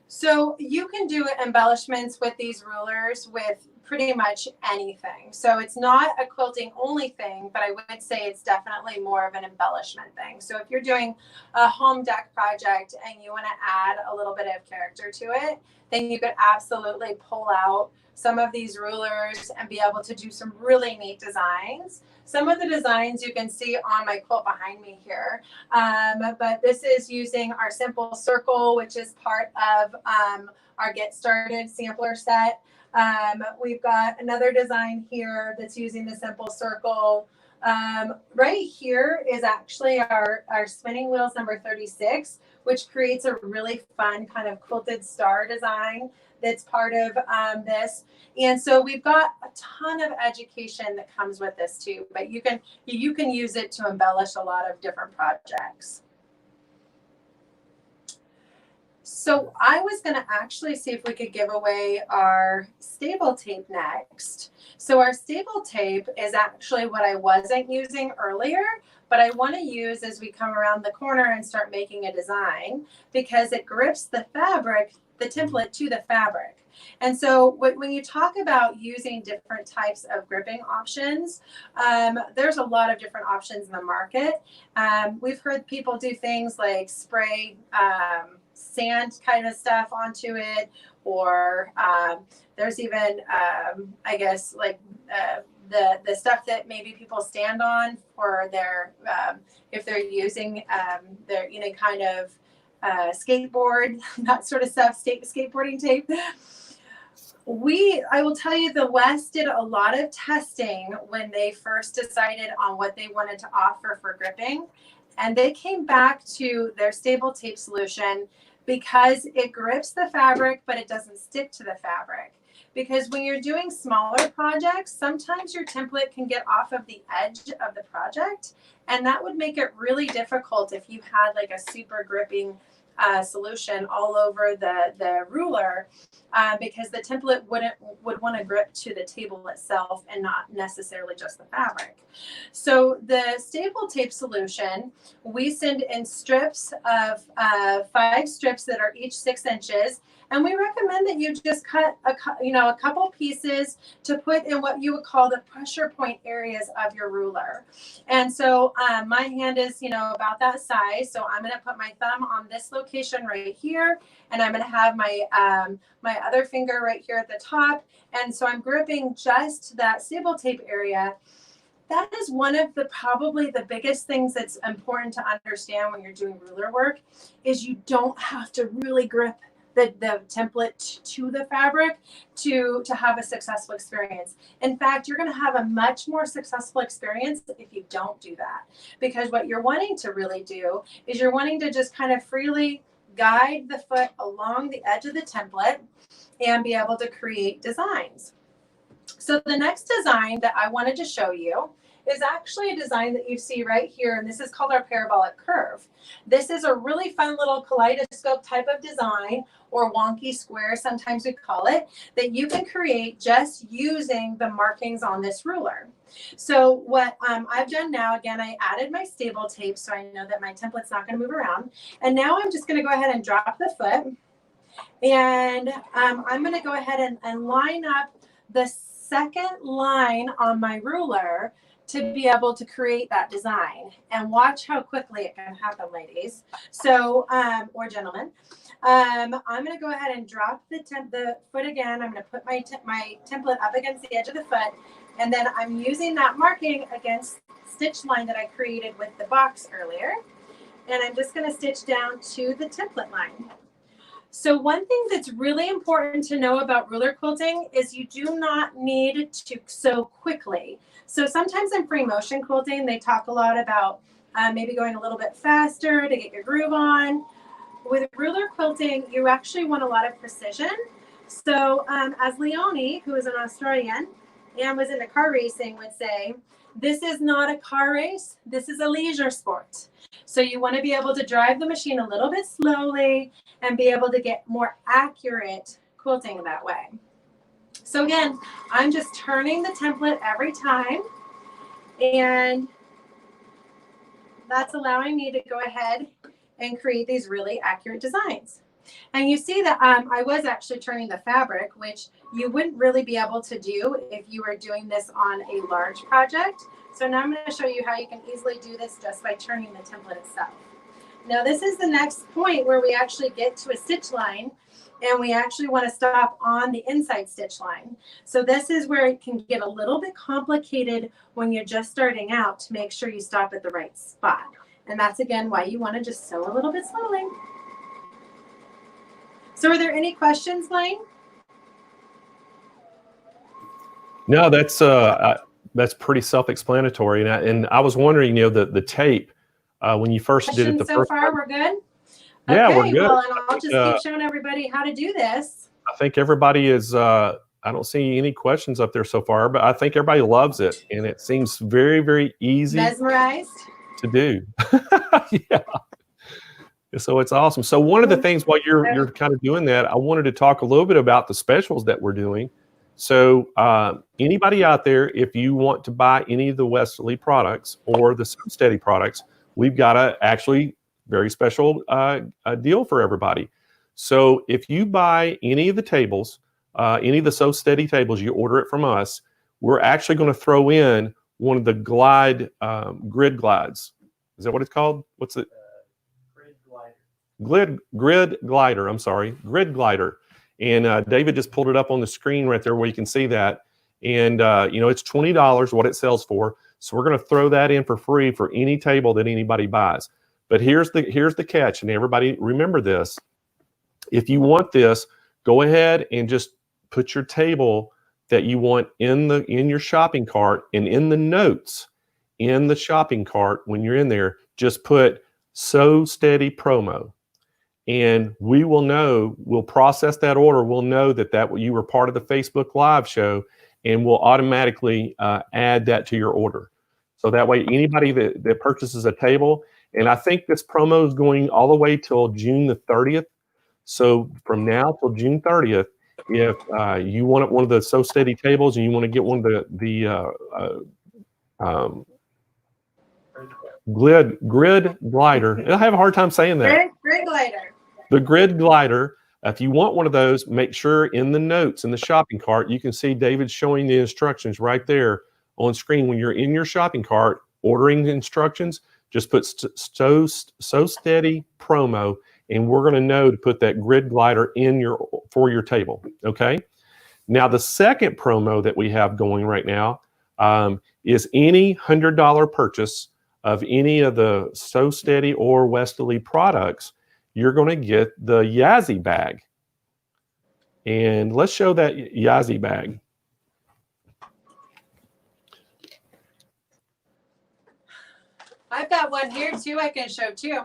So you can do embellishments with these rulers with pretty much anything. So it's not a quilting only thing, but I would say it's definitely more of an embellishment thing. So if you're doing a home deck project and you want to add a little bit of character to it, then you could absolutely pull out some of these rulers and be able to do some really neat designs. Some of the designs you can see on my quilt behind me here, but this is using our simple circle, which is part of our Get Started sampler set. We've got another design here that's using the simple circle. Right here is actually our spinning wheels number 36, which creates a really fun kind of quilted star design that's part of this. And so we've got a ton of education that comes with this too, but you can use it to embellish a lot of different projects. So I was going to actually see if we could give away our staple tape next. So our staple tape is actually what I wasn't using earlier, but I want to use as we come around the corner and start making a design, because it grips the fabric, the template to the fabric. And so when you talk about using different types of gripping options, there's a lot of different options in the market. We've heard people do things like spray sand kind of stuff onto it, or there's even, the stuff that maybe people stand on for their if they're using their kind of skateboard, that sort of stuff, skateboarding tape. I will tell you, the West did a lot of testing when they first decided on what they wanted to offer for gripping. And they came back to their stable tape solution because it grips the fabric, but it doesn't stick to the fabric. Because when you're doing smaller projects, sometimes your template can get off of the edge of the project. And that would make it really difficult if you had like a super gripping solution all over the ruler, because the template would want to grip to the table itself and not necessarily just the fabric. So the staple tape solution, we send in strips of 5 strips that are each 6 inches. And we recommend that you just cut a couple pieces to put in what you would call the pressure point areas of your ruler. And so my hand is, about that size. So I'm going to put my thumb on this location right here, and I'm going to have my my other finger right here at the top. And so I'm gripping just that stable tape area. That is one of probably the biggest things that's important to understand when you're doing ruler work, is you don't have to really grip the template to the fabric to have a successful experience. In fact, you're going to have a much more successful experience if you don't do that, because what you're wanting to really do is you're wanting to just kind of freely guide the foot along the edge of the template and be able to create designs. So the next design that I wanted to show you is actually a design that you see right here, and this is called our parabolic curve. This is a really fun little kaleidoscope type of design, or wonky square, sometimes we call it, that you can create just using the markings on this ruler. So what I've done now, again, I added my stable tape so I know that my template's not going to move around. And now I'm just going to go ahead and drop the foot. And I'm going to go ahead and line up the second line on my ruler to be able to create that design. And watch how quickly it can happen, ladies. So, or gentlemen. I'm going to go ahead and drop the foot again. I'm going to put my template up against the edge of the foot. And then I'm using that marking against stitch line that I created with the box earlier. And I'm just going to stitch down to the template line. So one thing that's really important to know about ruler quilting is you do not need to sew quickly. So sometimes in free motion quilting, they talk a lot about maybe going a little bit faster to get your groove on. With ruler quilting, you actually want a lot of precision. So as Leonie, who is an Australian and was into car racing, would say, this is not a car race, this is a leisure sport. So you want to be able to drive the machine a little bit slowly and be able to get more accurate quilting that way. So again, I'm just turning the template every time, and that's allowing me to go ahead and create these really accurate designs. And you see that I was actually turning the fabric, which you wouldn't really be able to do if you were doing this on a large project. So now I'm going to show you how you can easily do this just by turning the template itself. Now this is the next point where we actually get to a stitch line, and we actually want to stop on the inside stitch line. So this is where it can get a little bit complicated when you're just starting out, to make sure you stop at the right spot. And that's again why you want to just sew a little bit slowly. So are there any questions, Blaine? No, that's pretty self-explanatory. And I was wondering, the tape, when you first did it the so first far, time. we're good? Yeah, okay, we're good. Well, and I'll just keep showing everybody how to do this. I think everybody is, I don't see any questions up there so far, but I think everybody loves it. And it seems very, very easy Mesmerized to do. Yeah. So it's awesome. So one of the things while you're kind of doing that, I wanted to talk a little bit about the specials that we're doing. So anybody out there, if you want to buy any of the Westalee products or the SewSteady products, we've got a actually very special deal for everybody. So if you buy any of the tables, any of the SewSteady tables, you order it from us, we're actually going to throw in one of the grid glides. Is that what it's called? What's it? Grid glider. I'm sorry, grid glider. And David just pulled it up on the screen right there where you can see that. And it's $20 what it sells for. So we're going to throw that in for free for any table that anybody buys. But here's the catch, and everybody remember this. If you want this, go ahead and just put your table that you want in your shopping cart, and in the notes in the shopping cart when you're in there, just put Sew Steady promo. And we will know, we'll process that order. We'll know that you were part of the Facebook Live show, and we'll automatically add that to your order. So that way, anybody that purchases a table, and I think this promo is going all the way till June the 30th. So from now till June 30th, if you want one of the Sew Steady tables and you want to get one of the grid glider, I have a hard time saying that. Grid glider. The grid glider. If you want one of those, make sure in the notes in the shopping cart, you can see David showing the instructions right there on screen. When you're in your shopping cart ordering the instructions, just put Sew Steady promo, and we're going to know to put that grid glider for your table. Okay. Now the second promo that we have going right now is any $100 purchase of any of the Sew Steady or Westalee products, you're going to get the Yazzie bag. And let's show that Yazzie bag. I've got one here too I can show too.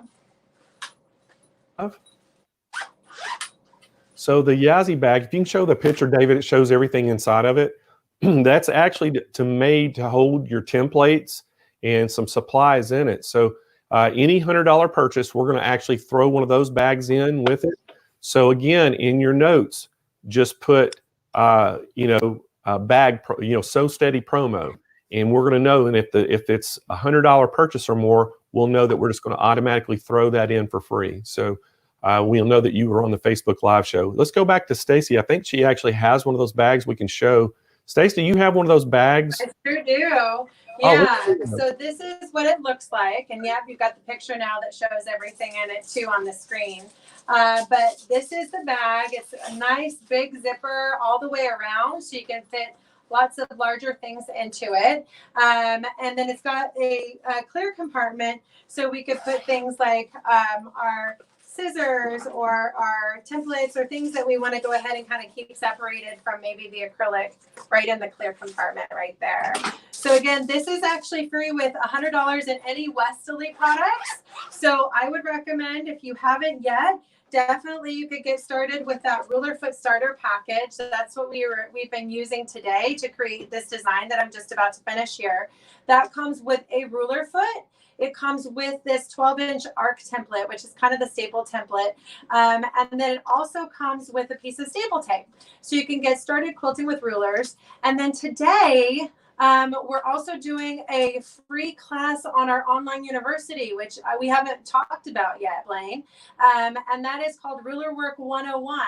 So the Yazzie bag, if you can show the picture, David, it shows everything inside of it. That's actually made to hold your templates and some supplies in it. So any $100 purchase, we're going to actually throw one of those bags in with it. So again, in your notes, just put bag, Sew Steady promo, and we're going to know. And if it's $100 purchase or more, we'll know that we're just going to automatically throw that in for free. So we'll know that you were on the Facebook Live show. Let's go back to Stacy. I think she actually has one of those bags we can show. Stacy, you have one of those bags? I sure do. Yeah, so this is what it looks like. And yeah, you've got the picture now that shows everything in it too on the screen. But this is the bag. It's a nice big zipper all the way around, so you can fit lots of larger things into it. And then it's got a clear compartment, so we could put things like our scissors or our templates or things that we want to go ahead and kind of keep separated from maybe the acrylic right in the clear compartment right there. So again, this is actually free with $100 in any Westalee products. So I would recommend, if you haven't yet, definitely you could get started with that ruler foot starter package. So that's what we've been using today to create this design that I'm just about to finish here. That comes with a ruler foot. It comes with this 12-inch arc template, which is kind of the staple template. And then it also comes with a piece of staple tape. So you can get started quilting with rulers. And then today, we're also doing a free class on our online university, which we haven't talked about yet, Blaine. And that is called Ruler Work 101,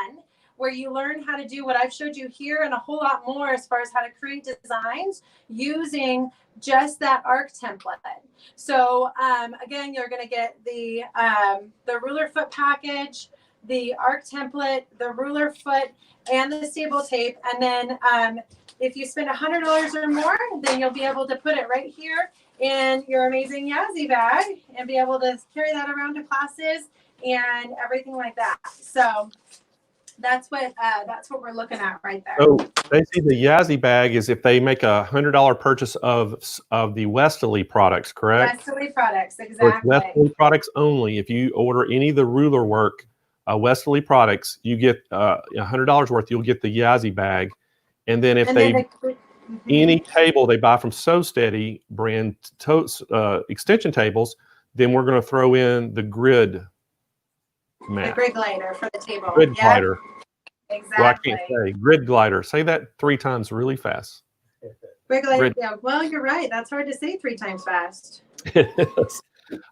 where you learn how to do what I've showed you here and a whole lot more as far as how to create designs using just that arc template. So again, you're going to get the ruler foot package, the arc template, the ruler foot, and the staple tape. And then if you spend $100 or more, then you'll be able to put it right here in your amazing Yazzie bag and be able to carry that around to classes and everything like that. So that's what we're looking at right there. So Stacy, the Yazzie bag is if they make a $100 purchase of the Westalee products, correct? Westalee products, exactly. So Westalee products only. If you order any of the ruler work Westalee products, you get $100 worth. You'll get the Yazzie bag, and then any table they buy from Sew Steady brand extension tables, then we're going to throw in the grid mat. The grid glider for the table. Grid glider. Exactly. Well, I can't say grid glider. Say that 3 times really fast. Grid glider. Yeah. Well, you're right. That's hard to say 3 times fast.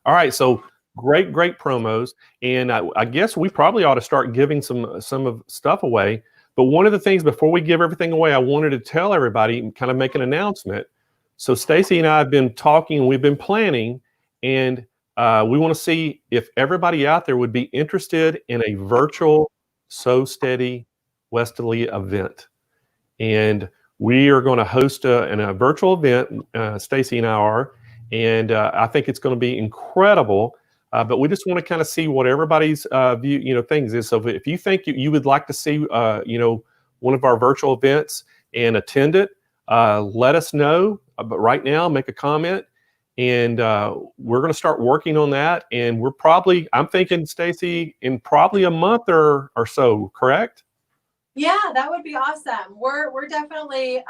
All right. So great promos, and I guess we probably ought to start giving some of stuff away. But one of the things before we give everything away, I wanted to tell everybody, kind of make an announcement. So Stacy and I have been talking, we've been planning, and we want to see if everybody out there would be interested in a virtual Sew Steady Westalee event. And we are going to host a virtual event. Stacy and I are, and I think it's going to be incredible. But we just want to kind of see what everybody's view, things is. So if you think you would like to see, one of our virtual events and attend it, let us know. But right now, make a comment, and we're going to start working on that. And I'm thinking, Stacy, in probably a month or so, correct? Yeah, that would be awesome. We're definitely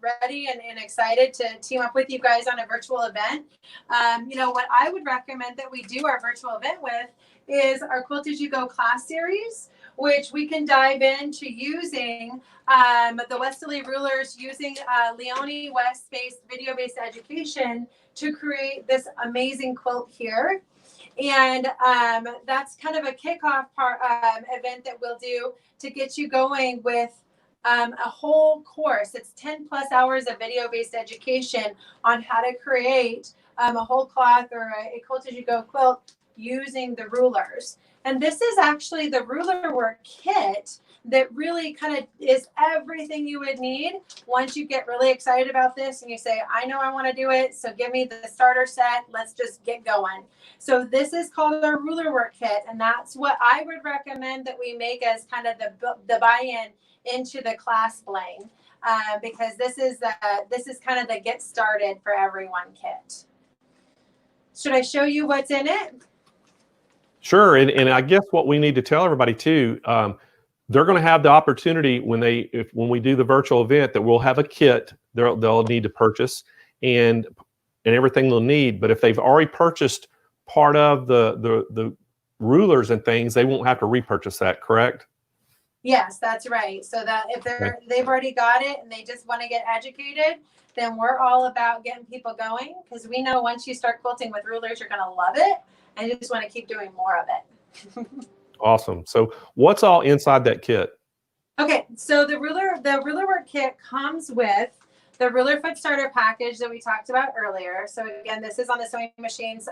ready and excited to team up with you guys on a virtual event. What I would recommend that we do our virtual event with is our Quilt As You Go class series, which we can dive into using the Westalee rulers, using Leone West-based video-based education to create this amazing quilt here. And that's kind of a kickoff event that we'll do to get you going with a whole course. It's 10 plus hours of video-based education on how to create a whole cloth or a Quilt As You Go quilt using the rulers. And this is actually the ruler work kit that really kind of is everything you would need once you get really excited about this and you say, I know I want to do it, so give me the starter set. Let's just get going. So this is called our ruler work kit, and that's what I would recommend that we make as kind of the buy-in into the class, Blaine, because this is kind of the get started for everyone kit. Should I show you what's in it? Sure, and I guess what we need to tell everybody too, they're going to have the opportunity when we do the virtual event that we'll have a kit they'll need to purchase and everything they'll need. But if they've already purchased part of the rulers and things, they won't have to repurchase that, correct? Yes, that's right. So that if they've already got it and they just want to get educated, then we're all about getting people going, because we know once you start quilting with rulers, you're going to love it and you just want to keep doing more of it. Awesome. So what's all inside that kit? Okay, so the ruler work kit comes with the ruler foot starter package that we talked about earlier. So again, this is on the Sewing Machines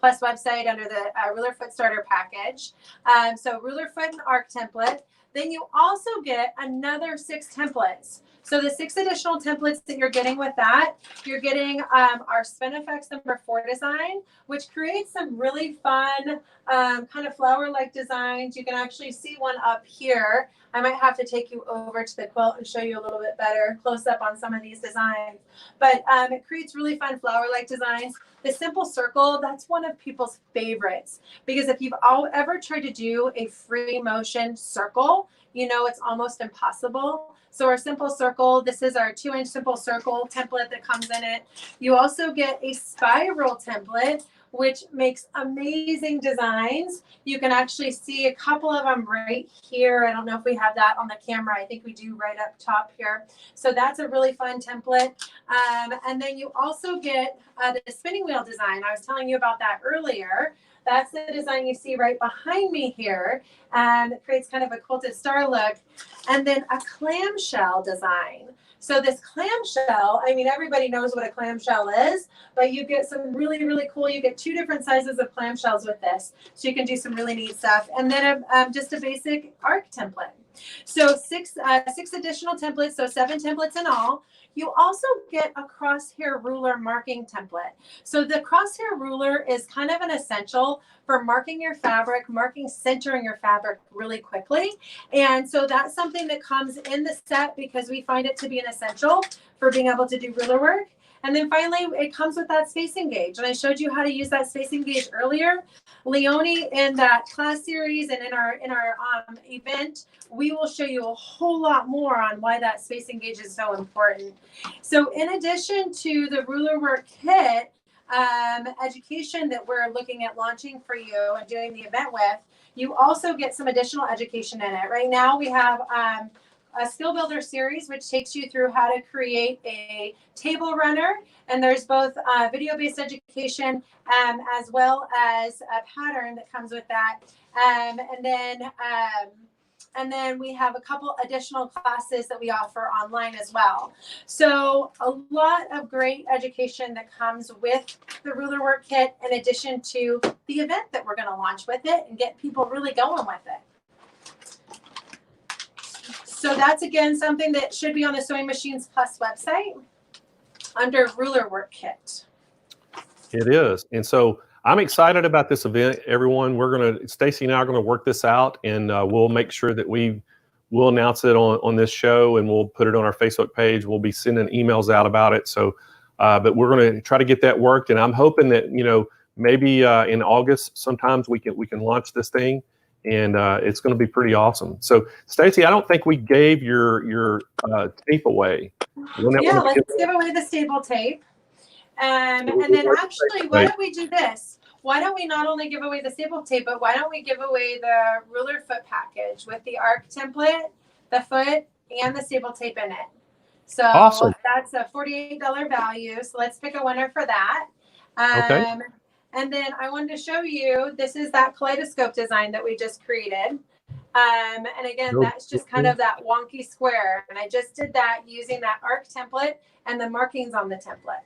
Plus website under the ruler foot starter package. So ruler foot and arc template. Then you also get another 6 templates. So the 6 additional templates that you're getting with that, you're getting our Spin Effects #4 design, which creates some really fun kind of flower-like designs. You can actually see one up here. I might have to take you over to the quilt and show you a little bit better close up on some of these designs. But it creates really fun flower-like designs. The simple circle, that's one of people's favorites, because if you've ever tried to do a free motion circle, it's almost impossible. So our simple circle, this is our 2-inch simple circle template that comes in it. You also get a spiral template, which makes amazing designs. You can actually see a couple of them right here. I don't know if we have that on the camera. I think we do right up top here. So that's a really fun template. And then you also get the spinning wheel design. I was telling you about that earlier. That's the design you see right behind me here, and it creates kind of a quilted star look. And then a clamshell design. So this clamshell, everybody knows what a clamshell is, but you get some really, really cool, you get 2 different sizes of clamshells with this. So you can do some really neat stuff. And then just a basic arc template. So 6 additional templates, so 7 templates in all. You also get a crosshair ruler marking template. So the crosshair ruler is kind of an essential for marking your fabric, centering your fabric really quickly. And so that's something that comes in the set because we find it to be an essential for being able to do ruler work. And then finally, it comes with that spacing gauge. And I showed you how to use that spacing gauge earlier. Leone, in that class series and in our event, we will show you a whole lot more on why that spacing gauge is so important. So in addition to the ruler work kit education that we're looking at launching for you and doing the event with, you also get some additional education in it. Right now we have a skill builder series, which takes you through how to create a table runner. And there's both video-based education as well as a pattern that comes with that. And then we have a couple additional classes that we offer online as well. So a lot of great education that comes with the ruler work kit, in addition to the event that we're going to launch with it and get people really going with it. So that's, again, something that should be on the Sewing Machines Plus website under ruler work kit. It is. And so I'm excited about this event, everyone. Stacy and I are going to work this out, and we'll make sure that we'll announce it on this show, and we'll put it on our Facebook page. We'll be sending emails out about it. So, but we're going to try to get that worked. And I'm hoping that, maybe in August, sometimes we can launch this thing, and it's going to be pretty awesome. So, Stacy, I don't think we gave your tape away. Yeah, let's give away the staple tape. And then actually, why don't we do this? Why don't we not only give away the staple tape, but why don't we give away the ruler foot package with the arc template, the foot, and the staple tape in it? So awesome. That's a $48 value. So let's pick a winner for that. Okay. And then I wanted to show you, this is that kaleidoscope design that we just created. And again, that's just kind of that wonky square. And I just did that using that arc template and the markings on the template.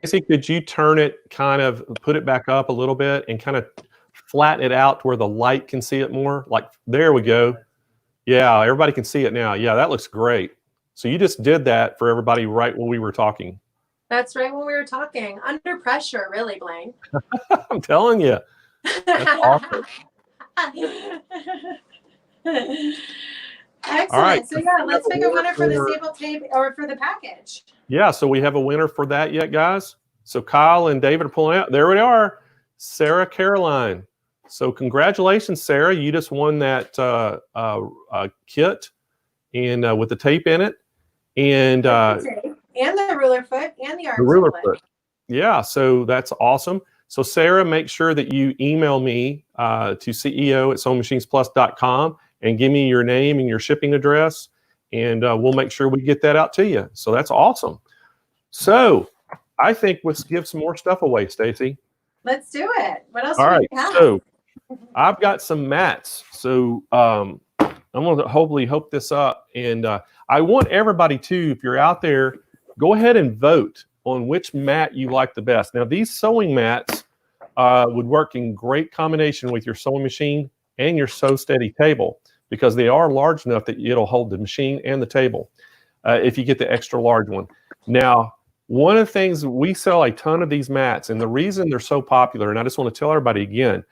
Stacy, could you turn it, put it back up a little bit and kind of flatten it out to where the light can see it more? Like, there we go. Yeah, everybody can see it now. Yeah, that looks great. So you just did that for everybody right when we were talking. That's right when we were talking. Under pressure, really, Blaine. I'm telling you. That's awesome. Excellent. All right. So yeah, let's pick a winner for the staple tape or for the package. Yeah, so we have a winner for that yet, guys? So Kyle and David are pulling out. There we are. Sarah Caroline. So congratulations, Sarah. You just won that kit and with the tape in it. And the ruler foot and the arc ruler template. foot. Yeah, so that's awesome. So Sarah, make sure that you email me to CEO@SewingMachinesPlus.com and give me your name and your shipping address, and we'll make sure we get that out to you. So that's awesome. So I think let's give some more stuff away, Stacy. Let's do it. What else All do right, we have? so I've got some mats. So I'm going to hopefully hook this up, and I want everybody to, if you're out there, go ahead and vote on which mat you like the best. Now, these sewing mats would work in great combination with your sewing machine and your Sew Steady table, because they are large enough that it'll hold the machine and the table if you get the extra large one. Now, one of the things, we sell a ton of these mats, and the reason they're so popular, and I just want to tell everybody again,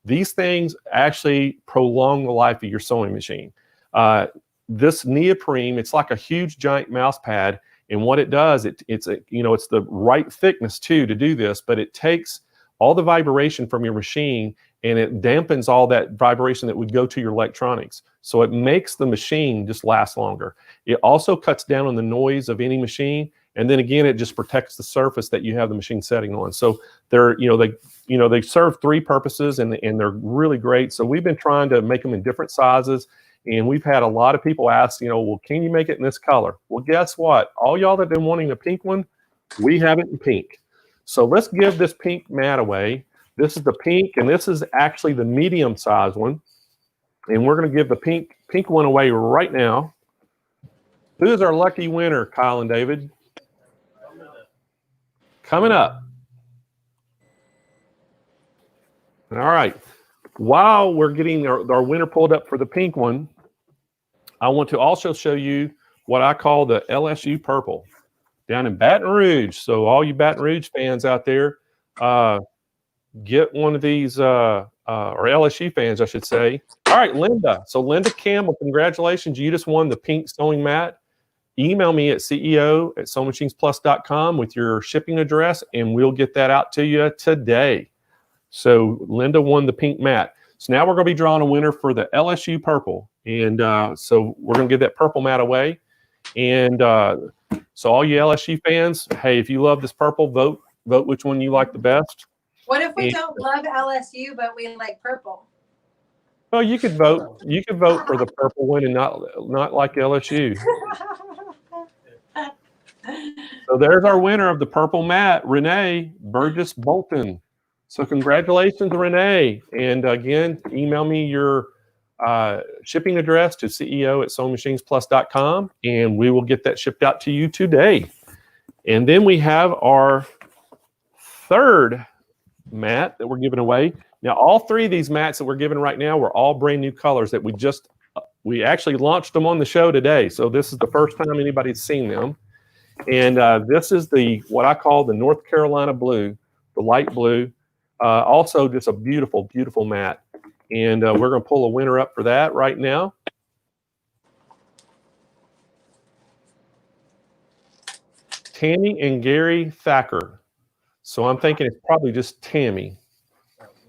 these things actually prolong the life of your sewing machine. This neoprene, it's like a huge giant mouse pad, and what it does, it's the right thickness too to do this, but it takes all the vibration from your machine and it dampens all that vibration that would go to your electronics. So it makes the machine just last longer. It also cuts down on the noise of any machine, and then again, it just protects the surface that you have the machine setting on. So they serve three purposes, and they're really great. So we've been trying to make them in different sizes. And we've had a lot of people ask, well, can you make it in this color? Well, guess what? All y'all that have been wanting a pink one, we have it in pink. So let's give this pink mat away. This is the pink, and this is actually the medium size one. And we're going to give the pink one away right now. Who is our lucky winner, Kyle and David? Coming up. All right. While we're getting our winner pulled up for the pink one, I want to also show you what I call the LSU purple down in Baton Rouge. So all you Baton Rouge fans out there, get one of these, or LSU fans, I should say. All right, Linda. So Linda Campbell, congratulations. You just won the pink sewing mat. Email me at CEO@SewingMachinesPlus.com with your shipping address, and we'll get that out to you today. So Linda won the pink mat. So now we're going to be drawing a winner for the LSU purple. And so we're going to give that purple mat away. And so all you LSU fans, hey, if you love this purple, vote which one you like the best. What if we don't love LSU, but we like purple? Well, you could vote. You could vote for the purple one and not like LSU. So there's our winner of the purple mat, Renee Burgess Bolton. So congratulations, Renee. And again, email me your shipping address to CEO@SewingMachinesPlus.com, and we will get that shipped out to you today. And then we have our third mat that we're giving away. Now, all three of these mats that we're giving right now were all brand new colors that we just we actually launched them on the show today. So this is the first time anybody's seen them. And this is what I call the North Carolina blue, the light blue. Also just a beautiful, beautiful mat. And we're going to pull a winner up for that right now. Tammy and Gary Thacker. So I'm thinking it's probably just Tammy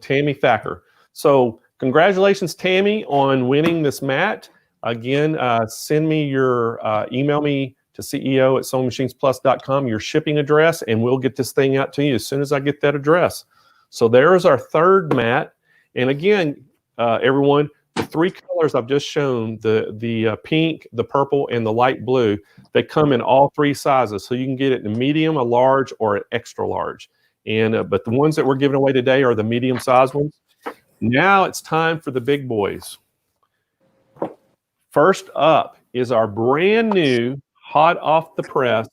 Thacker. So congratulations, Tammy, on winning this mat. Again, send me your, email me to CEO@SewingMachinesPlus.com, your shipping address, and we'll get this thing out to you as soon as I get that address. So there's our third mat. And again, everyone, the three colors I've just shown, the pink, the purple, and the light blue, they come in all three sizes. So you can get it in medium, a large, or an extra large. And but the ones that we're giving away today are the medium size ones. Now it's time for the big boys. First up is our brand new, hot off the press,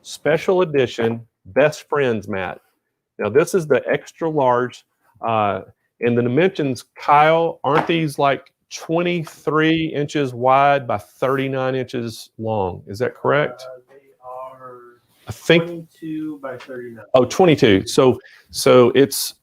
special edition Best Friends mat. Now this is the extra large, and the dimensions, Kyle, aren't these like 23 inches wide by 39 inches long? Is that correct? They are, I think 22 by 39. Oh, 22. So it's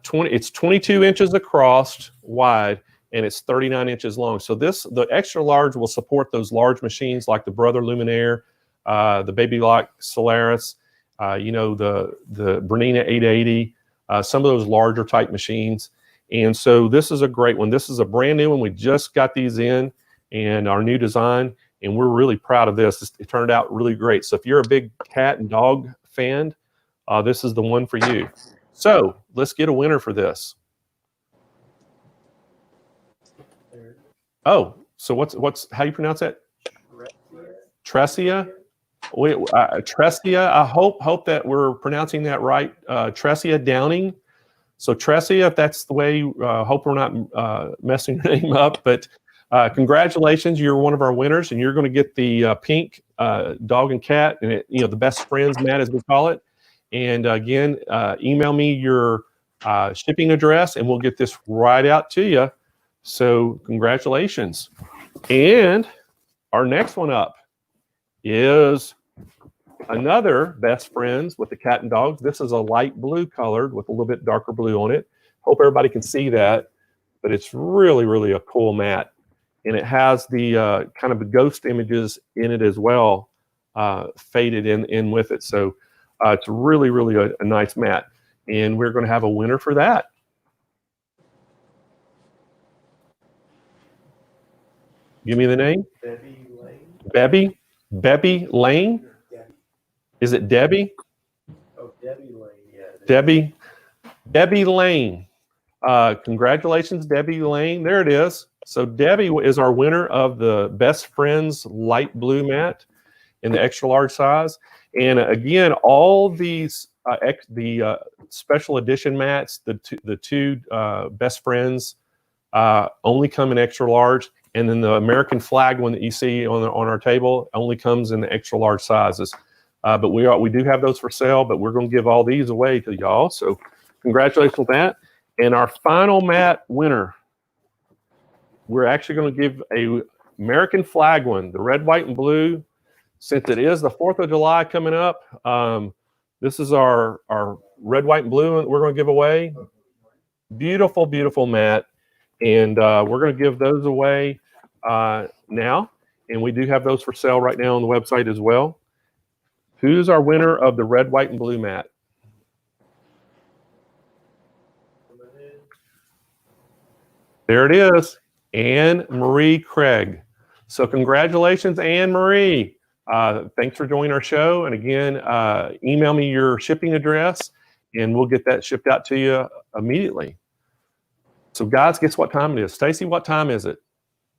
22 inches across wide, and it's 39 inches long. So the extra large will support those large machines like the Brother Luminaire, the Baby Lock Solaris, the Bernina 880, some of those larger type machines. And so this is a great one. This is a brand new one. We just got these in, and our new design, and we're really proud of this. It turned out really great. So if you're a big cat and dog fan, this is the one for you. So let's get a winner for this. Oh, so what's how you pronounce that? Tresia. Wait, Tresia. I hope that we're pronouncing that right. Tresia Downing. So Tresia, if that's the way, hope we're not messing your name up. But congratulations, you're one of our winners, and you're going to get the pink dog and cat, and the Best Friends mat as we call it. And again, email me your shipping address, and we'll get this right out to you. So congratulations. And our next one up is another Best Friends with the cat and dogs. This is a light blue colored with a little bit darker blue on it. Hope everybody can see that, but it's really, really a cool mat. And it has the kind of the ghost images in it as well, faded in with it. So it's really, really a nice mat. And we're going to have a winner for that. Give me the name. Debbie Lane. Bebby Lane. Debbie. Is it Debbie? Oh, Debbie Lane. Yeah. Debbie Lane. Congratulations, Debbie Lane. There it is. So Debbie is our winner of the Best Friends light blue mat in the extra large size. And again, all these the special edition mats, the two Best Friends only come in extra large. And then the American flag one that you see on our table only comes in the extra large sizes. But we do have those for sale, but we're going to give all these away to y'all. So congratulations on that. And our final mat winner, we're actually going to give a American flag one, the red, white, and blue. Since it is the 4th of July coming up, this is our red, white, and blue one we're going to give away. Beautiful, beautiful mat. And we're going to give those away now. And we do have those for sale right now on the website as well. Who's our winner of the red, white, and blue mat? There it is, Anne Marie Craig. So congratulations, Anne Marie. Thanks for joining our show. And again, email me your shipping address, and we'll get that shipped out to you immediately. So guys, guess what time it is? Stacy, what time is it?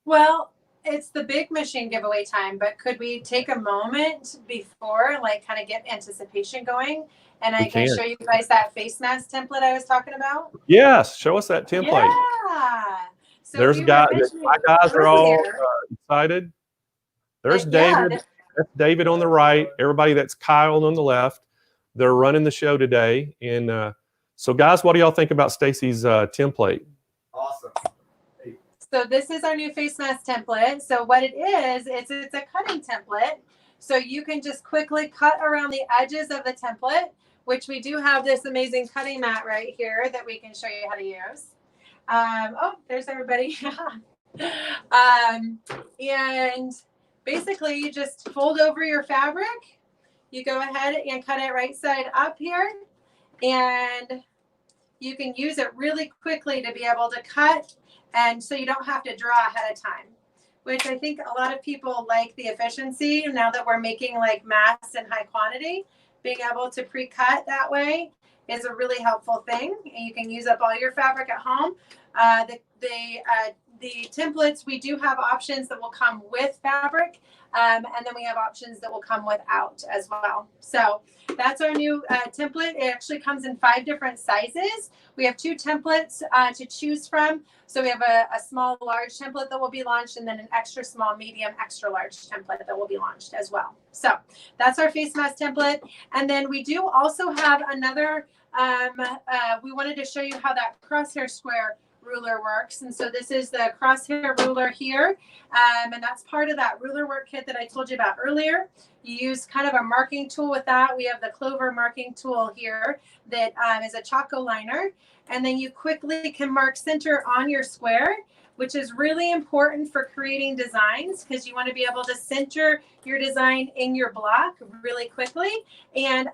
Well, it's the big machine giveaway time, but could we take a moment before, like, kind of get anticipation going? And I can show you guys that face mask template I was talking about. Yes, show us that template. Yeah. So there's guys. My guys are all excited. There's David. Yeah, that's David on the right. Everybody, that's Kyle on the left. They're running the show today. And so, guys, what do y'all think about Stacy's template? Awesome. So this is our new face mask template. So what it is, it's a cutting template. So you can just quickly cut around the edges of the template, which we do have this amazing cutting mat right here that we can show you how to use. Oh, there's everybody. And basically you just fold over your fabric. You go ahead and cut it right side up here. And you can use it really quickly to be able to cut, and so you don't have to draw ahead of time, which I think a lot of people like the efficiency now that we're making like mass and high quantity. Being able to pre-cut that way is a really helpful thing, and you can use up all your fabric at home. The templates, we do have options that will come with fabric, and then we have options that will come without as well. So that's our new template. It actually comes in 5 different sizes. We have 2 templates to choose from. So we have a small, large template that will be launched, and then an extra small, medium, extra large template that will be launched as well. So that's our face mask template. And then we do also have another, we wanted to show you how that crosshair square ruler works. And so this is the crosshair ruler here. And that's part of that ruler work kit that I told you about earlier. You use kind of a marking tool with that. We have the Clover marking tool here that is a Choco liner. And then you quickly can mark center on your square, which is really important for creating designs because you want to be able to center your design in your block really quickly. And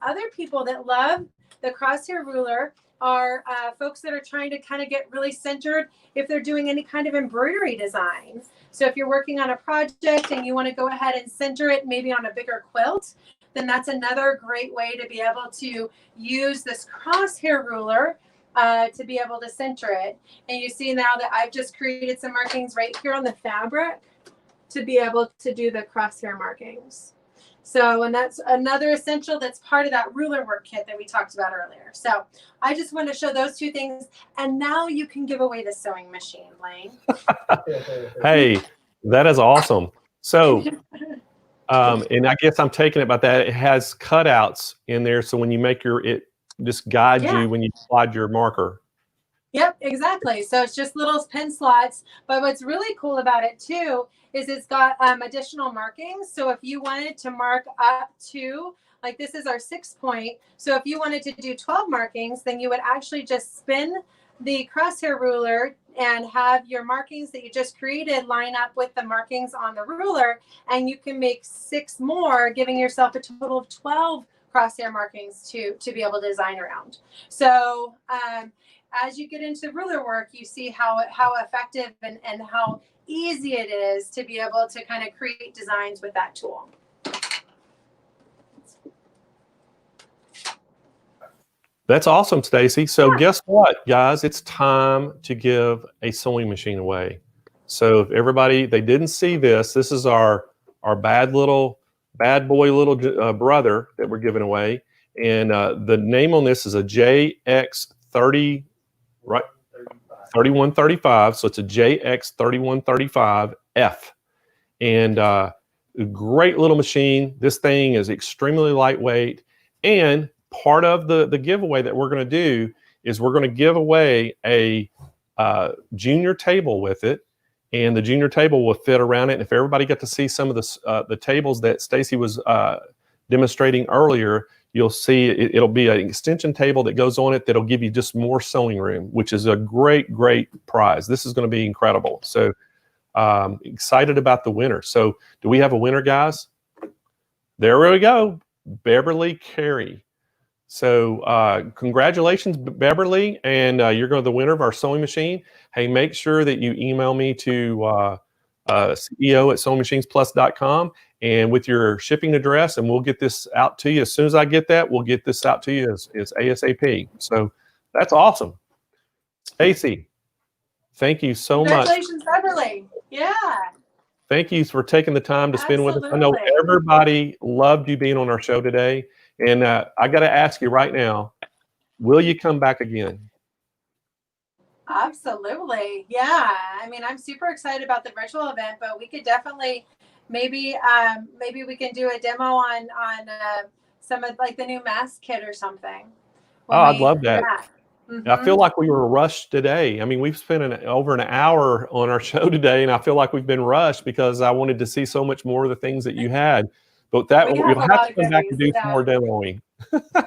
other people that love the crosshair ruler are folks that are trying to kind of get really centered if they're doing any kind of embroidery design. So if you're working on a project and you want to go ahead and center it maybe on a bigger quilt, then that's another great way to be able to use this crosshair ruler to be able to center it. And you see now that I've just created some markings right here on the fabric to be able to do the crosshair markings. So, and that's another essential that's part of that ruler work kit that we talked about earlier. So I just want to show those 2 things. And now you can give away the sewing machine, Blaine. Hey, that is awesome. So, and I guess I'm taking it about that. It has cutouts in there. So when you make it just guides you when you slide your marker. Yep, exactly. So it's just little pen slots. But what's really cool about it too is it's got additional markings. So if you wanted to mark up to, like this is our 6 point. So if you wanted to do 12 markings, then you would actually just spin the crosshair ruler and have your markings that you just created line up with the markings on the ruler. And you can make 6 more, giving yourself a total of 12 crosshair markings to be able to design around. So as you get into ruler work, you see how effective and how easy it is to be able to kind of create designs with that tool. That's awesome, Stacy. So guess what, guys? It's time to give a sewing machine away. So if everybody, they didn't see this, this is our bad boy little brother that we're giving away. And the name on this is a JX30, right? 3135. So it's a JX3135F. And a great little machine. This thing is extremely lightweight. And part of the giveaway that we're going to do is we're going to give away a junior table with it. And the junior table will fit around it. And if everybody got to see some of the tables that Stacy was demonstrating earlier, you'll see it'll be an extension table that goes on it that'll give you just more sewing room, which is a great prize. This is going to be incredible. So excited about the winner. So do we have a winner, guys? There we go, Beverly Carey. So congratulations, Beverly, and you're going to the winner of our sewing machine. Hey, make sure that you email me to CEO@SewingMachinesPlus.com and with your shipping address, and we'll get this out to you. As soon as I get that, we'll get this out to you as ASAP. So that's awesome. Stacy, thank you so much. Congratulations, Beverly. Yeah. Thank you for taking the time to spend with us. I know everybody loved you being on our show today. And I got to ask you right now, will you come back again? Absolutely. Yeah. I mean, I'm super excited about the virtual event, but we could definitely maybe we can do a demo on some of like the new mask kit or something. Oh, I'd love that. I feel like we were rushed today. I mean, we've spent over an hour on our show today, and I feel like we've been rushed because I wanted to see so much more of the things that you had. But that you'll have to come back and do some more demoing.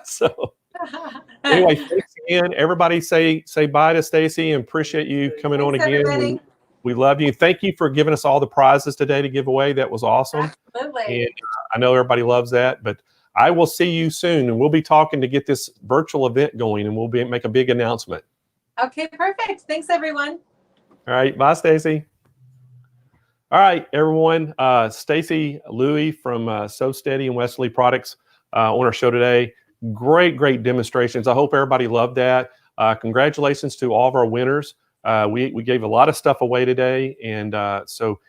So anyway, thanks again. Everybody say bye to Stacy and appreciate you coming on again. We love you. Thank you for giving us all the prizes today to give away. That was awesome. Absolutely. And I know everybody loves that, but I will see you soon, and we'll be talking to get this virtual event going, and we'll make a big announcement. Okay, perfect. Thanks, everyone. All right. Bye, Stacy. All right, everyone. Stacy Lewey from So Steady and Westalee Products on our show today. Great demonstrations. I hope everybody loved that. Congratulations to all of our winners. We gave a lot of stuff away today, and so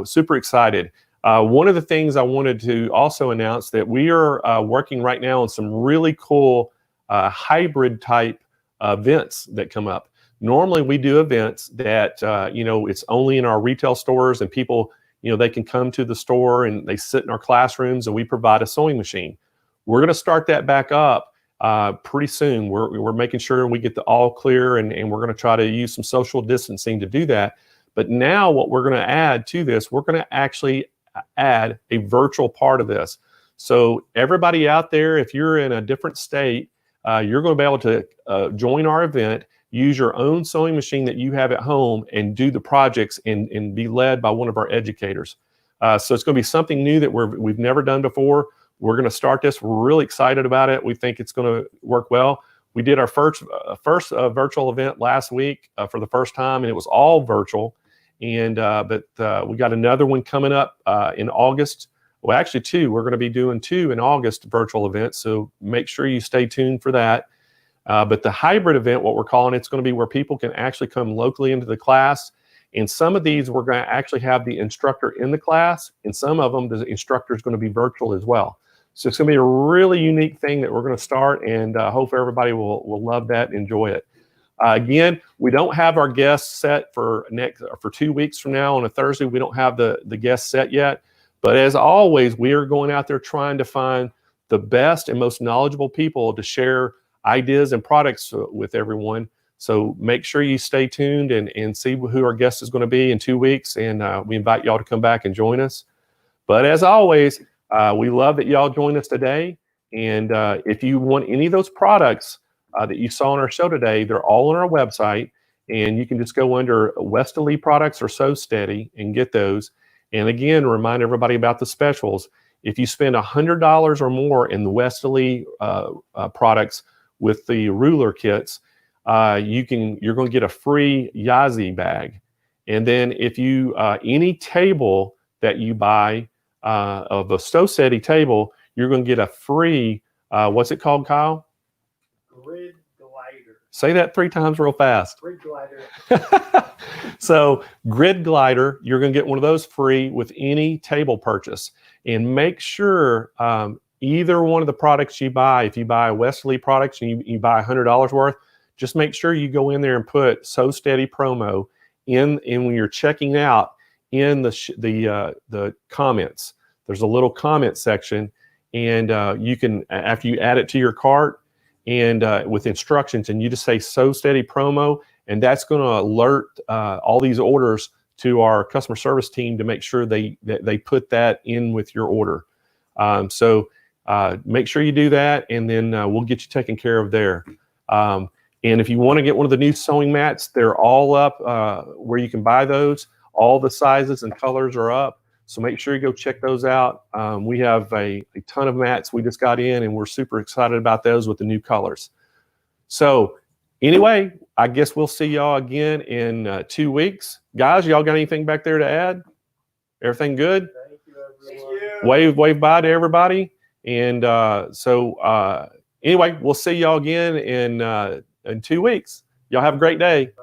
super excited. One of the things I wanted to also announce that we are working right now on some really cool hybrid type events that come up. Normally we do events that, it's only in our retail stores, and people, they can come to the store and they sit in our classrooms and we provide a sewing machine. We're going to start that back up pretty soon. We're making sure we get the all clear, and we're going to try to use some social distancing to do that. But now what we're going to add to this, we're going to actually add a virtual part of this. So everybody out there, if you're in a different state, you're going to be able to join our event, use your own sewing machine that you have at home, and do the projects and be led by one of our educators. So it's going to be something new that we've never done before. We're going to start this. We're really excited about it. We think it's going to work well. We did our first virtual event last week for the first time, and it was all virtual. And but we got another one coming up in August. Well, actually two. We're going to be doing 2 in August virtual events. So make sure you stay tuned for that. But the hybrid event, what we're calling it's going to be where people can actually come locally into the class. And some of these we're going to actually have the instructor in the class, and some of them the instructor is going to be virtual as well. So it's going to be a really unique thing that we're going to start, and hope everybody will love that and enjoy it. Again, we don't have our guests set for 2 weeks from now on a Thursday. We don't have the guests set yet. But as always, we are going out there trying to find the best and most knowledgeable people to share ideas and products with everyone. So make sure you stay tuned and see who our guest is going to be in 2 weeks. And we invite y'all to come back and join us. But as always, we love that y'all joined us today. And if you want any of those products that you saw on our show today, they're all on our website. And you can just go under Westalee Products or So Steady and get those. And again, remind everybody about the specials. If you spend $100 or more in the Westalee products with the ruler kits, you're going to get a free Yazzie bag. And then if you any table that you buy of a So Steady table, you're going to get a free what's it called, Kyle? Grid glider. Say that 3 times real fast. Grid glider. So Grid Glider, you're going to get one of those free with any table purchase. And make sure either one of the products you buy, if you buy Westalee products and you buy $100 worth, just make sure you go in there and put So Steady promo in when you're checking out in the comments. There's a little comment section, and you can, after you add it to your cart and with instructions, and you just say So Steady promo, and that's going to alert all these orders to our customer service team to make sure they put that in with your order. So make sure you do that, and then we'll get you taken care of there. And if you want to get one of the new sewing mats, they're all up where you can buy those. All the sizes and colors are up. So make sure you go check those out. We have a ton of mats we just got in, and we're super excited about those with the new colors. So anyway, I guess we'll see y'all again in 2 weeks. Guys, y'all got anything back there to add? Everything good? Thank you, everyone. Wave bye to everybody. And anyway, we'll see y'all again in 2 weeks. Y'all have a great day. Bye.